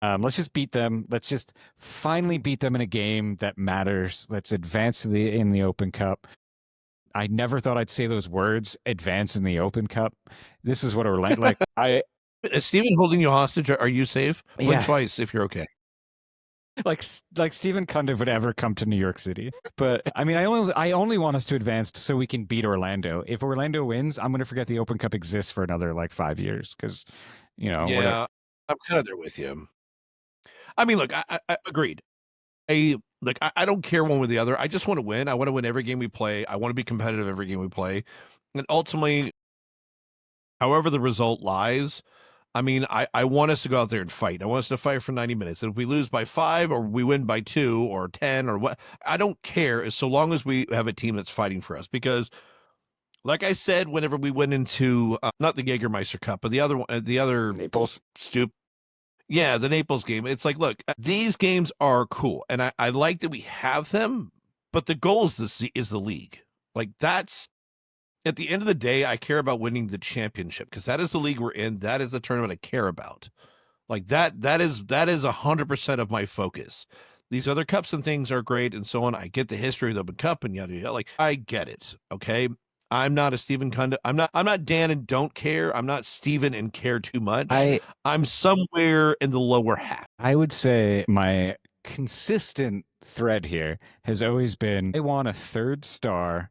let's just beat them. Let's just finally beat them in a game that matters. Let's advance in the Open Cup. I never thought I'd say those words, advance in the Open Cup. This is what Orlando, Is Steven holding you hostage? Are you safe? Blink twice if you're okay. like Stephen Cundiff would ever come to New York City. But I mean, I only want us to advance so we can beat Orlando. If Orlando wins, I'm gonna forget the Open Cup exists for another like 5 years because whatever. Yeah, I'm kind of there with you. I mean, look, I agreed. I don't care one way or the other. I just want to win. I want to win every game we play. I want to be competitive every game we play. And ultimately, however the result lies, I mean, I want us to go out there and fight. I want us to fight for 90 minutes. And if we lose by 5 or we win by 2 or 10 or what, I don't care as so long as we have a team that's fighting for us. Because, like I said, whenever we went into not the Jägermeister Cup, but the other one, the other Naples. Yeah, the Naples game. It's like, look, these games are cool, and I like that we have them, but the goal is the league. Like that's at the end of the day, I care about winning the championship because that is the league we're in. That is the tournament I care about. Like that is 100% of my focus. These other cups and things are great and so on. I get the history of the Open Cup and yada yada. Like I get it. Okay. I'm not a Stephen Cunda. I'm not Dan and don't care. I'm not Stephen and care too much. I'm somewhere in the lower half. I would say my consistent thread here has always been I want a third star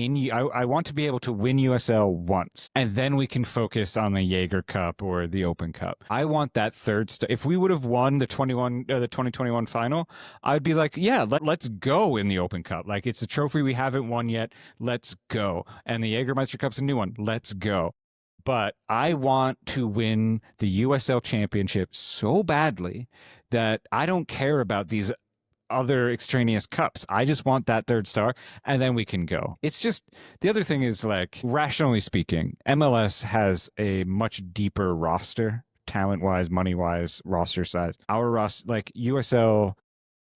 I want to be able to win USL once, and then we can focus on the Jaeger Cup or the Open Cup. I want that third star. If we would have won the 2021 final, I'd be like, yeah, let's go in the Open Cup. Like it's a trophy we haven't won yet. Let's go. And the Jägermeister Cup's a new one. Let's go. But I want to win the USL Championship so badly that I don't care about these other extraneous cups. I just want that third star and then we can go. It's just the other thing is like rationally speaking, MLS has a much deeper roster, talent wise, money wise, roster size. Our roster, like USL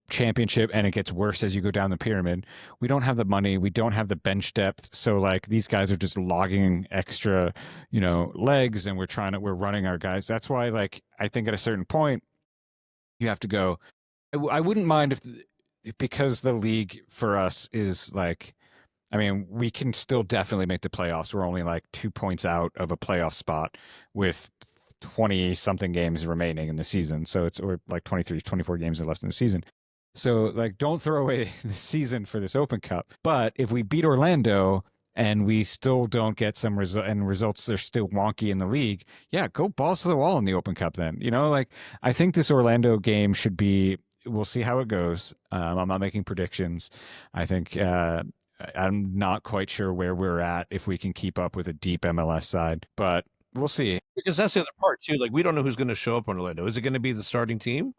championship, and it gets worse as you go down the pyramid. We don't have the money, we don't have the bench depth, so like these guys are just logging extra legs, and we're running our guys. That's why like I think at a certain point you have to go. I wouldn't mind because the league for us is like, I mean, we can still definitely make the playoffs. We're only like 2 points out of a playoff spot with 20 something games remaining in the season. So we're like 23, 24 games left in the season. So like, don't throw away the season for this Open Cup. But if we beat Orlando and we still don't get some results are still wonky in the league, yeah, go balls to the wall in the Open Cup then. Like I think this Orlando game should be, we'll see how it goes. I'm not making predictions. I think I'm not quite sure where we're at if we can keep up with a deep MLS side, but we'll see. Because that's the other part too. Like we don't know who's going to show up on Orlando. Is it going to be the starting team?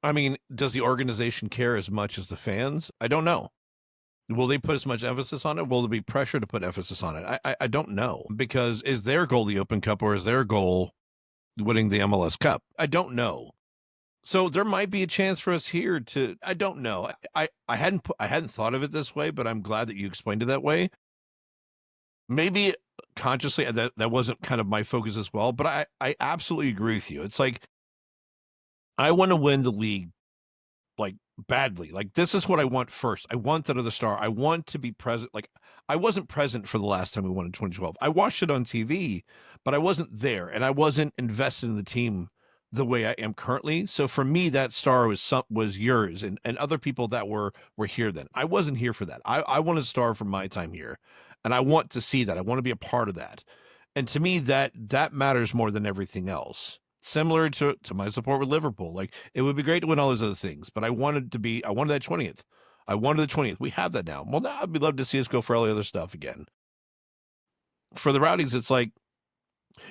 I mean, does the organization care as much as the fans? I don't know. Will they put as much emphasis on it? Will there be pressure to put emphasis on it? I don't know, because is their goal the Open Cup or is their goal winning the MLS Cup? I don't know. So there might be a chance for us here to, I don't know. I hadn't thought of it this way, but I'm glad that you explained it that way. Maybe consciously that wasn't kind of my focus as well, but I absolutely agree with you. It's like, I want to win the league like badly. Like this is what I want first. I want that other star. I want to be present. Like I wasn't present for the last time we won in 2012. I watched it on TV, but I wasn't there and I wasn't invested in the team the way I am currently. So for me, that star was yours and other people that were here then. I wasn't here for that. I want a star from my time here, and I want to see that. I want to be a part of that. And to me, that matters more than everything else. Similar to my support with Liverpool. Like it would be great to win all those other things, but I wanted that 20th. I wanted the 20th. We have that now. Well, now I'd love to see us go for all the other stuff again. For the Rowdies, it's like,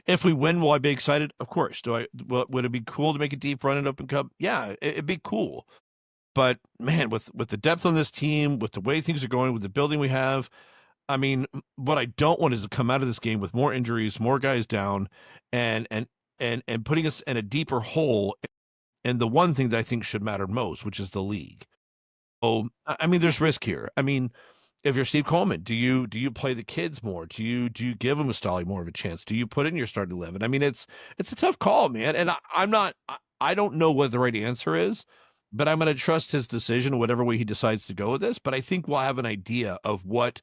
if we win, will I be excited? Of course. Would it be cool to make a deep run at Open Cup? Yeah, it'd be cool. But man, with the depth on this team, with the way things are going, with the building we have, I mean, what I don't want is to come out of this game with more injuries, more guys down, and putting us in a deeper hole. And the one thing that I think should matter most, which is the league. Oh, I mean, there's risk here. I mean, if you're Steve Coleman, do you play the kids more? Do you give them a Stolly more of a chance? Do you put in your starting 11? I mean, it's a tough call, man. And I don't know what the right answer is, but I'm going to trust his decision, whatever way he decides to go with this. But I think we'll have an idea of what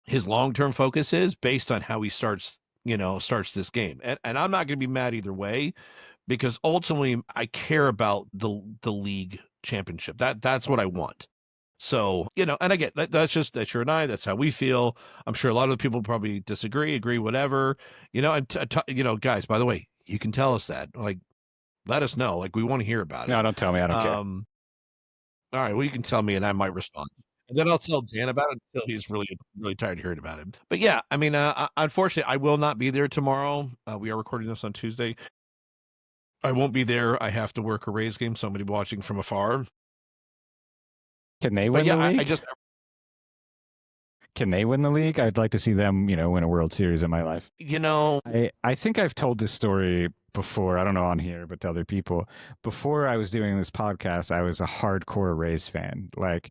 his long-term focus is based on how he starts this game. And I'm not going to be mad either way, because ultimately I care about the league championship. That's what I want. So, you know, and I get that's you and I, that's how we feel. I'm sure a lot of the people probably disagree, agree, whatever, you know, and you know, guys, by the way, you can tell us that, like, let us know. Like, we want to hear about it. No, don't tell me. I don't care. All right, well, you can tell me and I might respond. And then I'll tell Dan about it until he's really, really tired of hearing about it. But yeah, I mean, unfortunately, I will not be there tomorrow. We are recording this on Tuesday. I won't be there. I have to work a Rays game, so I'm going to be watching from afar. Can they But win yeah, the league? I just, Can they win the league? I'd like to see them, you know, win a World Series in my life. you know, I think I've told this story before. I don't know on here, but to other people. Before I was doing this podcast, I was a hardcore Rays fan. Like,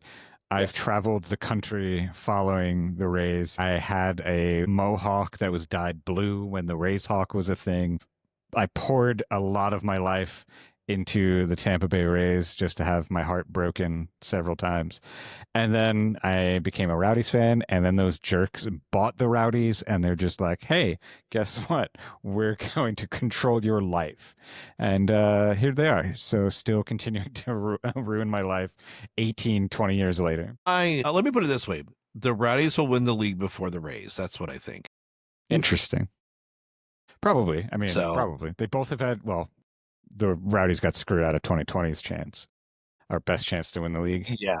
I've traveled the country following the Rays. I had a mohawk that was dyed blue when the Rays hawk was a thing. I poured a lot of my life into the Tampa Bay Rays just to have my heart broken several times. And then I became a Rowdies fan, and then those jerks bought the Rowdies, and they're just like, hey, guess what? We're going to control your life. And here they are. So still continuing to ruin my life 18, 20 years later. let me put it this way. The Rowdies will win the league before the Rays. That's what I think. Interesting. Probably. I mean, So- probably. They both have had, well, the Rowdies got screwed out of 2020's chance, our best chance to win the league. Yeah.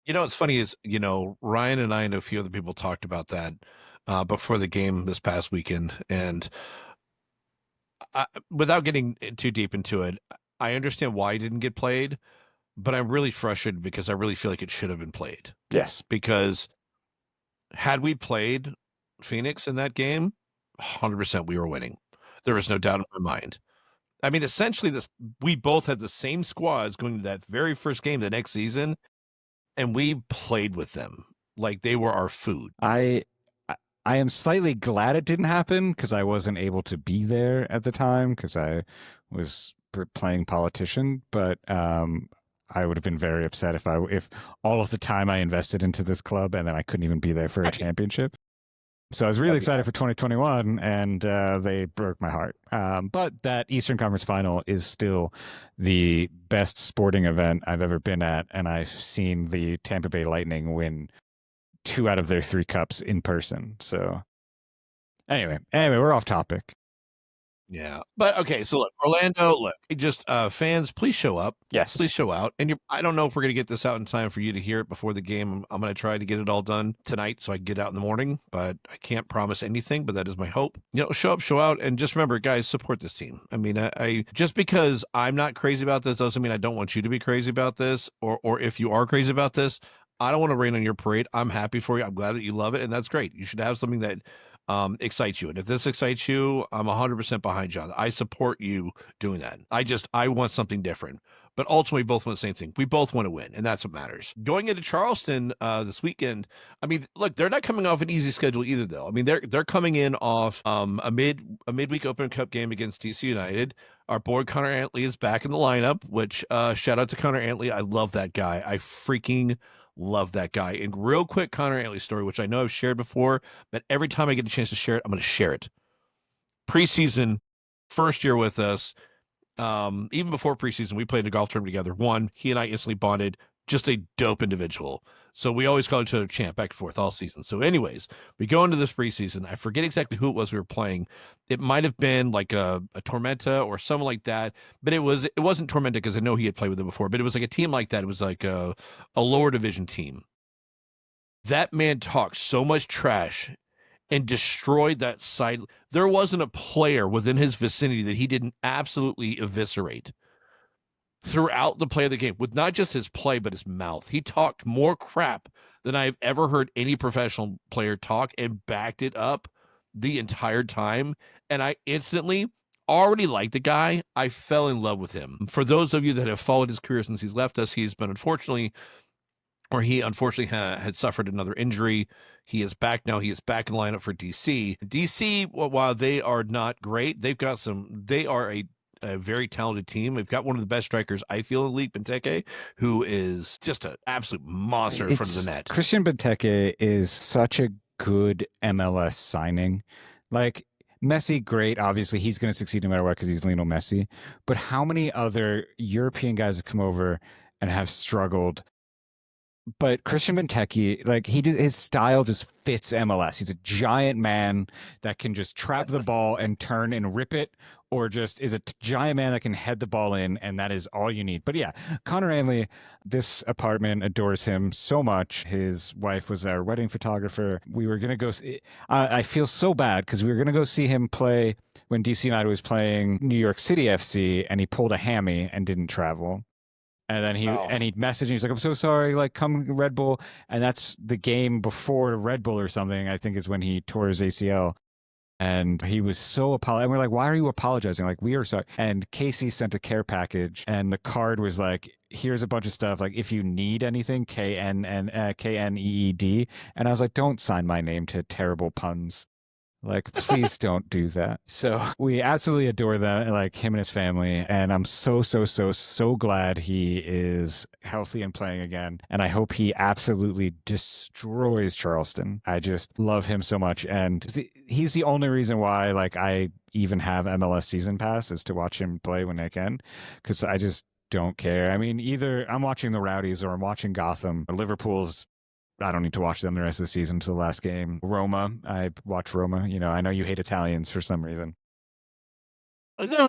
You know, what's funny is, you know, Ryan and I and a few other people talked about that before the game this past weekend. And without getting too deep into it, I understand why it didn't get played, but I'm really frustrated because I really feel like it should have been played. Yes. Because had we played Phoenix in that game, 100% we were winning. There was no doubt in my mind. I mean, essentially, we both had the same squads going to that very first game the next season, and we played with them like they were our food. I am slightly glad it didn't happen because I wasn't able to be there at the time because I was playing politician. But I would have been very upset if all of the time I invested into this club and then I couldn't even be there for a championship. So I was really excited for 2021, and they broke my heart. But that Eastern Conference Final is still the best sporting event I've ever been at, and I've seen the Tampa Bay Lightning win 2 out of their 3 cups in person. So anyway, we're off topic. Yeah. But okay, so look, Orlando, look, just fans, please show up. Yes. Please show out. And I don't know if we're going to get this out in time for you to hear it before the game. I'm going to try to get it all done tonight so I can get out in the morning, but I can't promise anything, but that is my hope. You know, show up, show out, and just remember, guys, support this team. I mean, I just because I'm not crazy about this doesn't mean I don't want you to be crazy about this, or if you are crazy about this, I don't want to rain on your parade. I'm happy for you. I'm glad that you love it, and that's great. You should have something that excites you. And if this excites you, I'm 100% behind you. I support you doing that. I want something different. But ultimately, we both want the same thing. We both want to win, and that's what matters. Going into Charleston this weekend, I mean, look, they're not coming off an easy schedule either, though. I mean, they're coming in off a midweek Open Cup game against DC United. Our boy Connor Antley is back in the lineup, which shout out to Connor Antley. I love that guy. I freaking love that guy. And real quick, Connor Antley story, which I know I've shared before, but every time I get a chance to share it, I'm going to share it. Preseason, first year with us, even before preseason, we played a golf tournament together. One, he and I instantly bonded. Just a dope individual. So we always call each other champ back and forth all season. So anyways, we go into this preseason. I forget exactly who it was we were playing. It might have been like a Tormenta or someone like that, but it wasn't Tormenta because I know he had played with them before, but it was like a team like that. It was like a lower division team. That man talked so much trash and destroyed that side. There wasn't a player within his vicinity that he didn't absolutely eviscerate throughout the play of the game, with not just his play, but his mouth. He talked more crap than I've ever heard any professional player talk, and backed it up the entire time. And I instantly already liked the guy. I fell in love with him. For those of you that have followed his career since he's left us, he unfortunately had suffered another injury. He is back now. He is back in the lineup for DC. DC, while they are not great, they are a very talented team. We've got one of the best strikers, I feel, in the league, Benteke, who is just an absolute monster in front of the net. Christian Benteke is such a good MLS signing. Like, Messi, great. Obviously, he's going to succeed no matter what because he's Lionel Messi. But how many other European guys have come over and have struggled? But Christian Benteke, like his style just fits MLS. He's a giant man that can just trap the ball and turn and rip it, or just is a giant man that can head the ball in, and that is all you need. But yeah, Connor Ainley, this apartment adores him so much. His wife was our wedding photographer. We were gonna go. I feel so bad because we were gonna go see him play when DC United was playing New York City FC, and he pulled a hammy and didn't travel. And then he messaged me. He's like, "I'm so sorry. Like, come Red Bull." And that's the game before Red Bull or something. I think is when he tore his ACL. And he was so apologetic. And we're like, "Why are you apologizing?" Like, we are sorry. And Casey sent a care package, and the card was like, "Here's a bunch of stuff. Like, if you need anything, KNEED." And I was like, "Don't sign my name to terrible puns. Like, please don't do that." So we absolutely adore that, like him and his family. And I'm so glad he is healthy and playing again. And I hope he absolutely destroys Charleston. I just love him so much. And he's the only reason why, like, I even have MLS season pass is to watch him play when I can, because I just don't care. I mean, either I'm watching the Rowdies or I'm watching Gotham. Liverpool's I don't need to watch them the rest of the season to the last game. Roma, I watch Roma. You know, I know you hate Italians for some reason. No.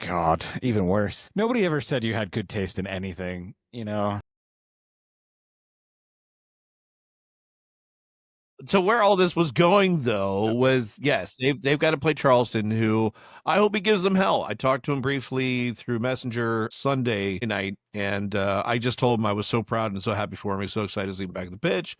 God, even worse. Nobody ever said you had good taste in anything, you know? So where all this was going, though, was yes, they've got to play Charleston, who I hope he gives them hell. I talked to him briefly through Messenger Sunday night, and I just told him I was so proud and so happy for him. He's so excited to see him back in the pitch,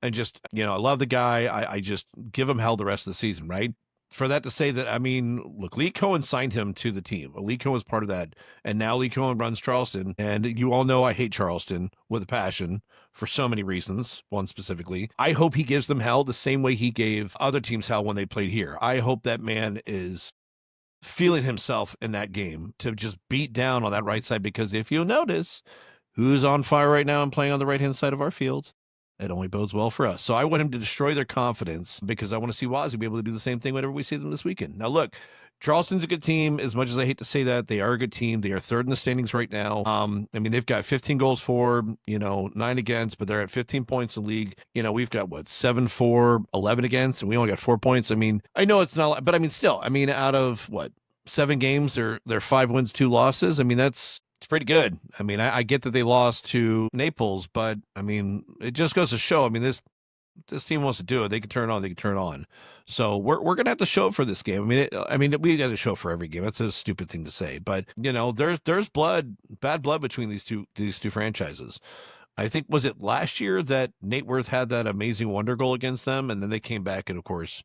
and just I love the guy. I just give him hell the rest of the season, right? For that to say that, I mean, look, Lee Cohen signed him to the team. Lee Cohen was part of that, and now Lee Cohen runs Charleston, and you all know I hate Charleston with a passion for so many reasons, one specifically. I hope he gives them hell the same way he gave other teams hell when they played here. I hope that man is feeling himself in that game to just beat down on that right side, because if you notice who's on fire right now and playing on the right-hand side of our field, it only bodes well for us. So I want him to destroy their confidence, because I want to see Wazzy be able to do the same thing whenever we see them this weekend. Now, look, Charleston's a good team. As much as I hate to say that, they are a good team. They are third in the standings right now. I mean, they've got 15 goals for, 9 against, but they're at 15 points in the league. We've got 7 for, 11 against, and we only got 4 points. I mean, I know it's not, but I mean, still, out of 7 games, they're 5 wins, 2 losses. I mean, it's pretty good. I mean, I get that they lost to Naples, but I mean, it just goes to show. I mean, this team wants to do it. They can turn it on. So we're gonna have to show up for this game. We got to show up for every game. That's a stupid thing to say, but there's bad blood between these two franchises. I think, was it last year that Nate Worth had that amazing wonder goal against them, and then they came back and, of course,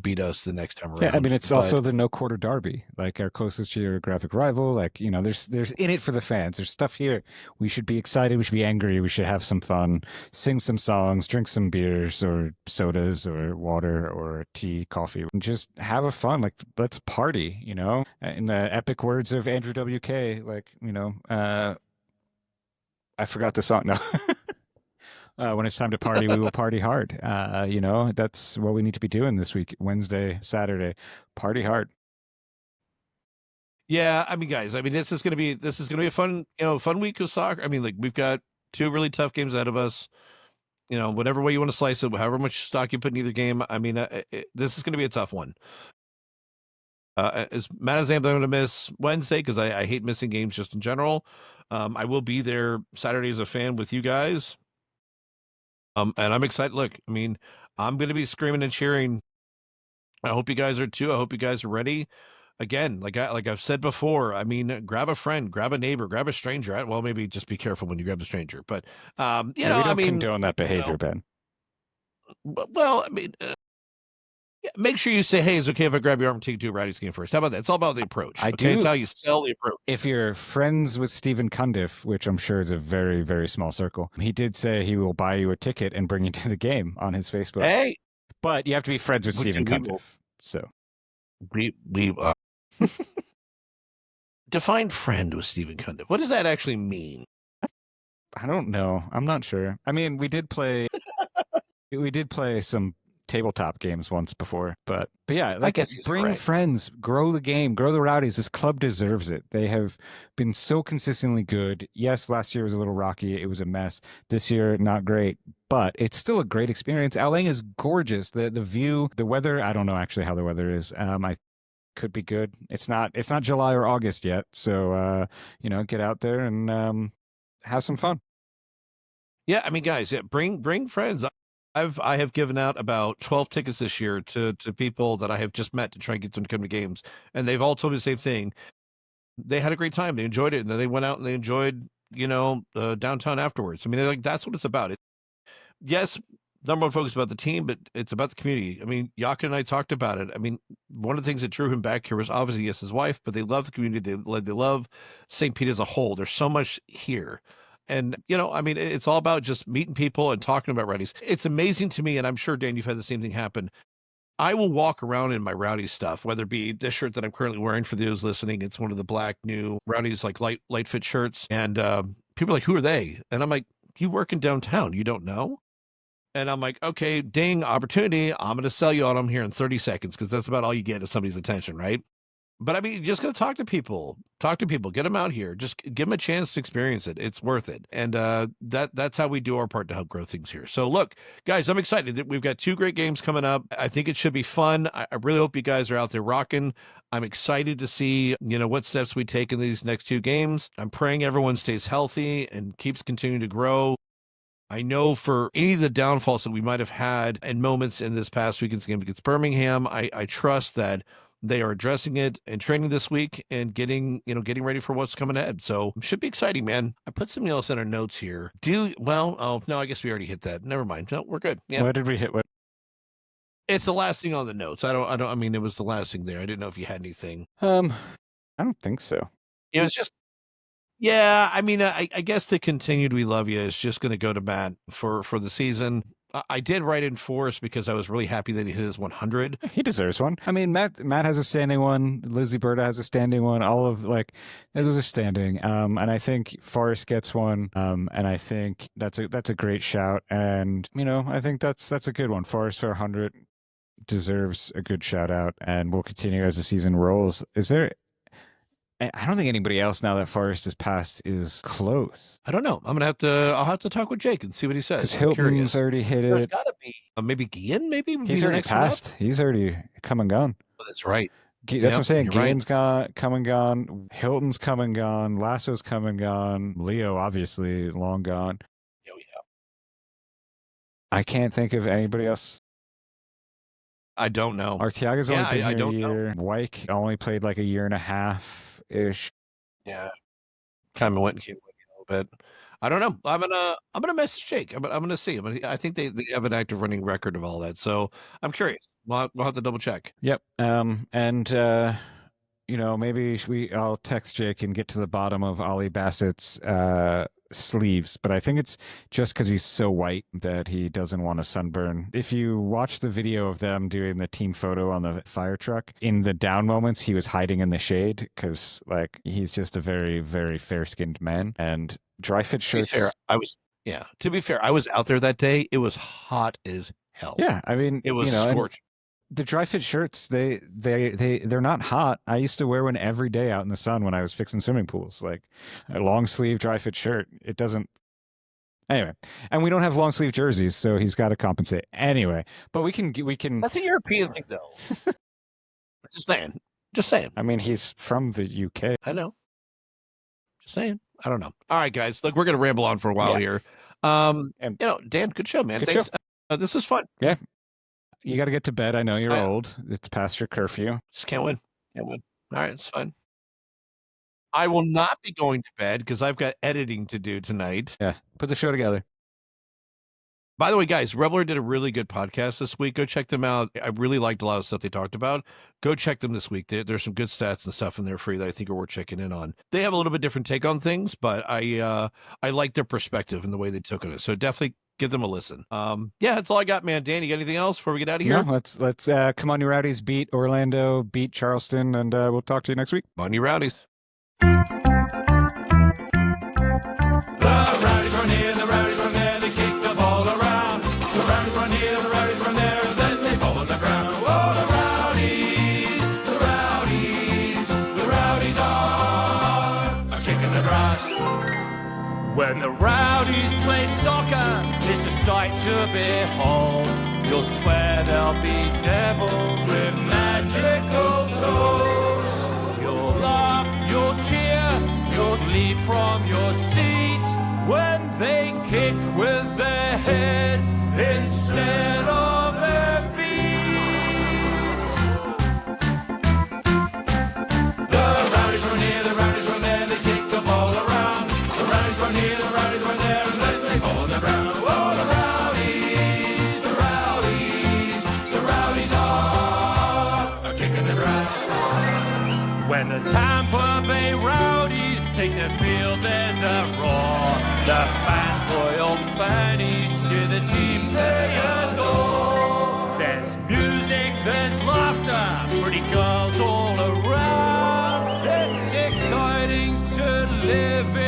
beat us the next time around. Yeah, I mean, it's also the no quarter derby, like our closest geographic rival. Like, there's in it for the fans. There's stuff here. We should be excited. We should be angry. We should have some fun, sing some songs, drink some beers or sodas or water or tea, coffee, and just have a fun. Like, let's party, in the epic words of Andrew WK, I forgot the song. No. When it's time to party, we will party hard. That's what we need to be doing this week, Wednesday, Saturday. Party hard. Yeah, I mean, guys, this is gonna be a fun week of soccer. I mean, like, we've got 2 really tough games ahead of us. Whatever way you want to slice it, however much stock you put in either game. I mean, this is gonna be a tough one. As mad as I'm going to miss Wednesday, because I hate missing games just in general. I will be there Saturday as a fan with you guys. And I'm excited. Look, I mean, I'm going to be screaming and cheering. I hope you guys are too. I hope you guys are ready. Again, like I've said before, I mean, grab a friend, grab a neighbor, grab a stranger. Well, maybe just be careful when you grab a stranger. But we don't condone that behavior, Ben. Well, I mean, make sure you say, "Hey, is it okay if I grab your arm and take you to a Rowdies game first?" How about that? It's all about the approach. It's how you sell the approach. If you're friends with Stephen Cundiff, which I'm sure is a very, very small circle, he did say he will buy you a ticket and bring you to the game on his Facebook. Hey, but you have to be friends with Stephen Cundiff. So we define friend with Stephen Cundiff. What does that actually mean? I don't know. I'm not sure. I mean, we did play some tabletop games once before, but yeah, like guess he's bring right. friends, grow the game, grow the Rowdies. This club deserves it. They have been so consistently good. Yes, last year was a little rocky. It was a mess. This year, not great, but it's still a great experience. Alang is gorgeous. The view, the weather. I don't know actually how the weather is. I could be good. It's not July or August yet, so get out there and have some fun. Yeah, I mean, guys, bring friends. I have given out about 12 tickets this year to people that I have just met to try and get them to come to games, and they've all told me the same thing. They had a great time. They enjoyed it, and then they went out and they enjoyed, downtown afterwards. I mean, like that's what it's about. Yes, number one focus about the team, but it's about the community. I mean, Yaka and I talked about it. I mean, one of the things that drew him back here was obviously yes, his wife, but they love the community. They love St. Pete as a whole. There's so much here. And, I mean, it's all about just meeting people and talking about Rowdies. It's amazing to me, and I'm sure, Dan, you've had the same thing happen. I will walk around in my Rowdies stuff, whether it be this shirt that I'm currently wearing for those listening. It's one of the black new Rowdies, like light fit shirts. And people are like, who are they? And I'm like, you work in downtown. You don't know? And I'm like, okay, ding, opportunity. I'm going to sell you on them here in 30 seconds because that's about all you get of somebody's attention, right? But I mean, you just got to talk to people, get them out here, just give them a chance to experience it. It's worth it. And that's how we do our part to help grow things here. So look, guys, I'm excited that we've got 2 great games coming up. I think it should be fun. I really hope you guys are out there rocking. I'm excited to see, what steps we take in these next 2 games. I'm praying everyone stays healthy and keeps continuing to grow. I know for any of the downfalls that we might have had and moments in this past weekend's game against Birmingham, I trust that they are addressing it and training this week and getting ready for what's coming ahead. So it should be exciting, man. I put something else in our notes here. Oh, no, I guess we already hit that. Never mind. No, we're good. Yeah. What did we hit? What? It's the last thing on the notes. I mean, it was the last thing there. I didn't know if you had anything. I don't think so. It was just, yeah, I mean, I guess the continued we love you is just going to go to Matt for the season. I did write in Forrest because I was really happy that he hit his 100. He deserves one. I mean, Matt has a standing one. Lizzie Berta has a standing one. All of those are standing. And I think Forrest gets one. And I think that's a great shout. And I think that's a good one. Forrest for 100 deserves a good shout out. And we'll continue as the season rolls. I don't think anybody else now that Forrest has passed is close. I don't know. I'll have to talk with Jake and see what he says. Because Hilton's already hit it. There's got to be maybe Guillen. Maybe he's already passed. He's already come and gone. Oh, that's right. That's what I'm saying. Guillen's come and gone. Hilton's come and gone. Lasso's come and gone. Leo obviously long gone. Oh yeah. I can't think of anybody else. I don't know. Arteaga's only been here a year. Wyke only played like a year and a half ish. Yeah, kind of went and came a little bit. I don't know. I'm gonna message Jake. I'm gonna see. I think they have an active running record of all that. So I'm curious. We'll have to double check. Yep. And maybe I'll text Jake and get to the bottom of Ollie Bassett's sleeves, but I think it's just because he's so white that he doesn't want to sunburn. If you watch the video of them doing the team photo on the fire truck, in the down moments he was hiding in the shade because he's just a very, very fair-skinned man. And dry fit shirts. To be fair, I was out there that day. It was hot as hell. Yeah, I mean, it was scorching. The dry fit shirts, they're not hot. I used to wear one every day out in the sun when I was fixing swimming pools, like a long sleeve dry fit shirt. It doesn't. Anyway, and we don't have long sleeve jerseys, so he's got to compensate. Anyway, but we can. That's a European thing, though. Just saying. I mean, he's from the UK. I know. Just saying. I don't know. All right, guys. Look, we're gonna ramble on for a while here. And Dan, good show, man. Thanks. This is fun. Yeah. You got to get to bed. I know you're old. It's past your curfew. Just can't win. All right, it's fine. I will not be going to bed because I've got editing to do tonight. Yeah, put the show together. By the way, guys, Rivalry did a really good podcast this week. Go check them out. I really liked a lot of stuff they talked about. Go check them this week. There's some good stats and stuff in there for you that I think are worth checking in on. They have a little bit different take on things, but I like their perspective and the way they took on it. So definitely give them a listen. That's all I got, man. Dan, you got anything else before we get out of here? No, let's come on, you Rowdies. Beat Orlando, beat Charleston, and we'll talk to you next week. On you Rowdies. The Rowdies run grass. When the Rowdies play soccer, it's a sight to behold. You'll swear there'll be devils with magical toes. You'll laugh, you'll cheer, you'll leap from your seat when they kick with their head instead of their feet. The Rowdies run here, the Rowdies run there, they kick the ball around. The Rowdies run here, the Rowdies run there, and then they fall on the ground. Oh, the Rowdies, the Rowdies, the Rowdies are kicking the grass. When the Tampa Bay Rowdies take the field, there's a roar. The fans' loyal fannies cheer the team they adore. There's music, there's laughter, pretty girls all around. It's exciting to live in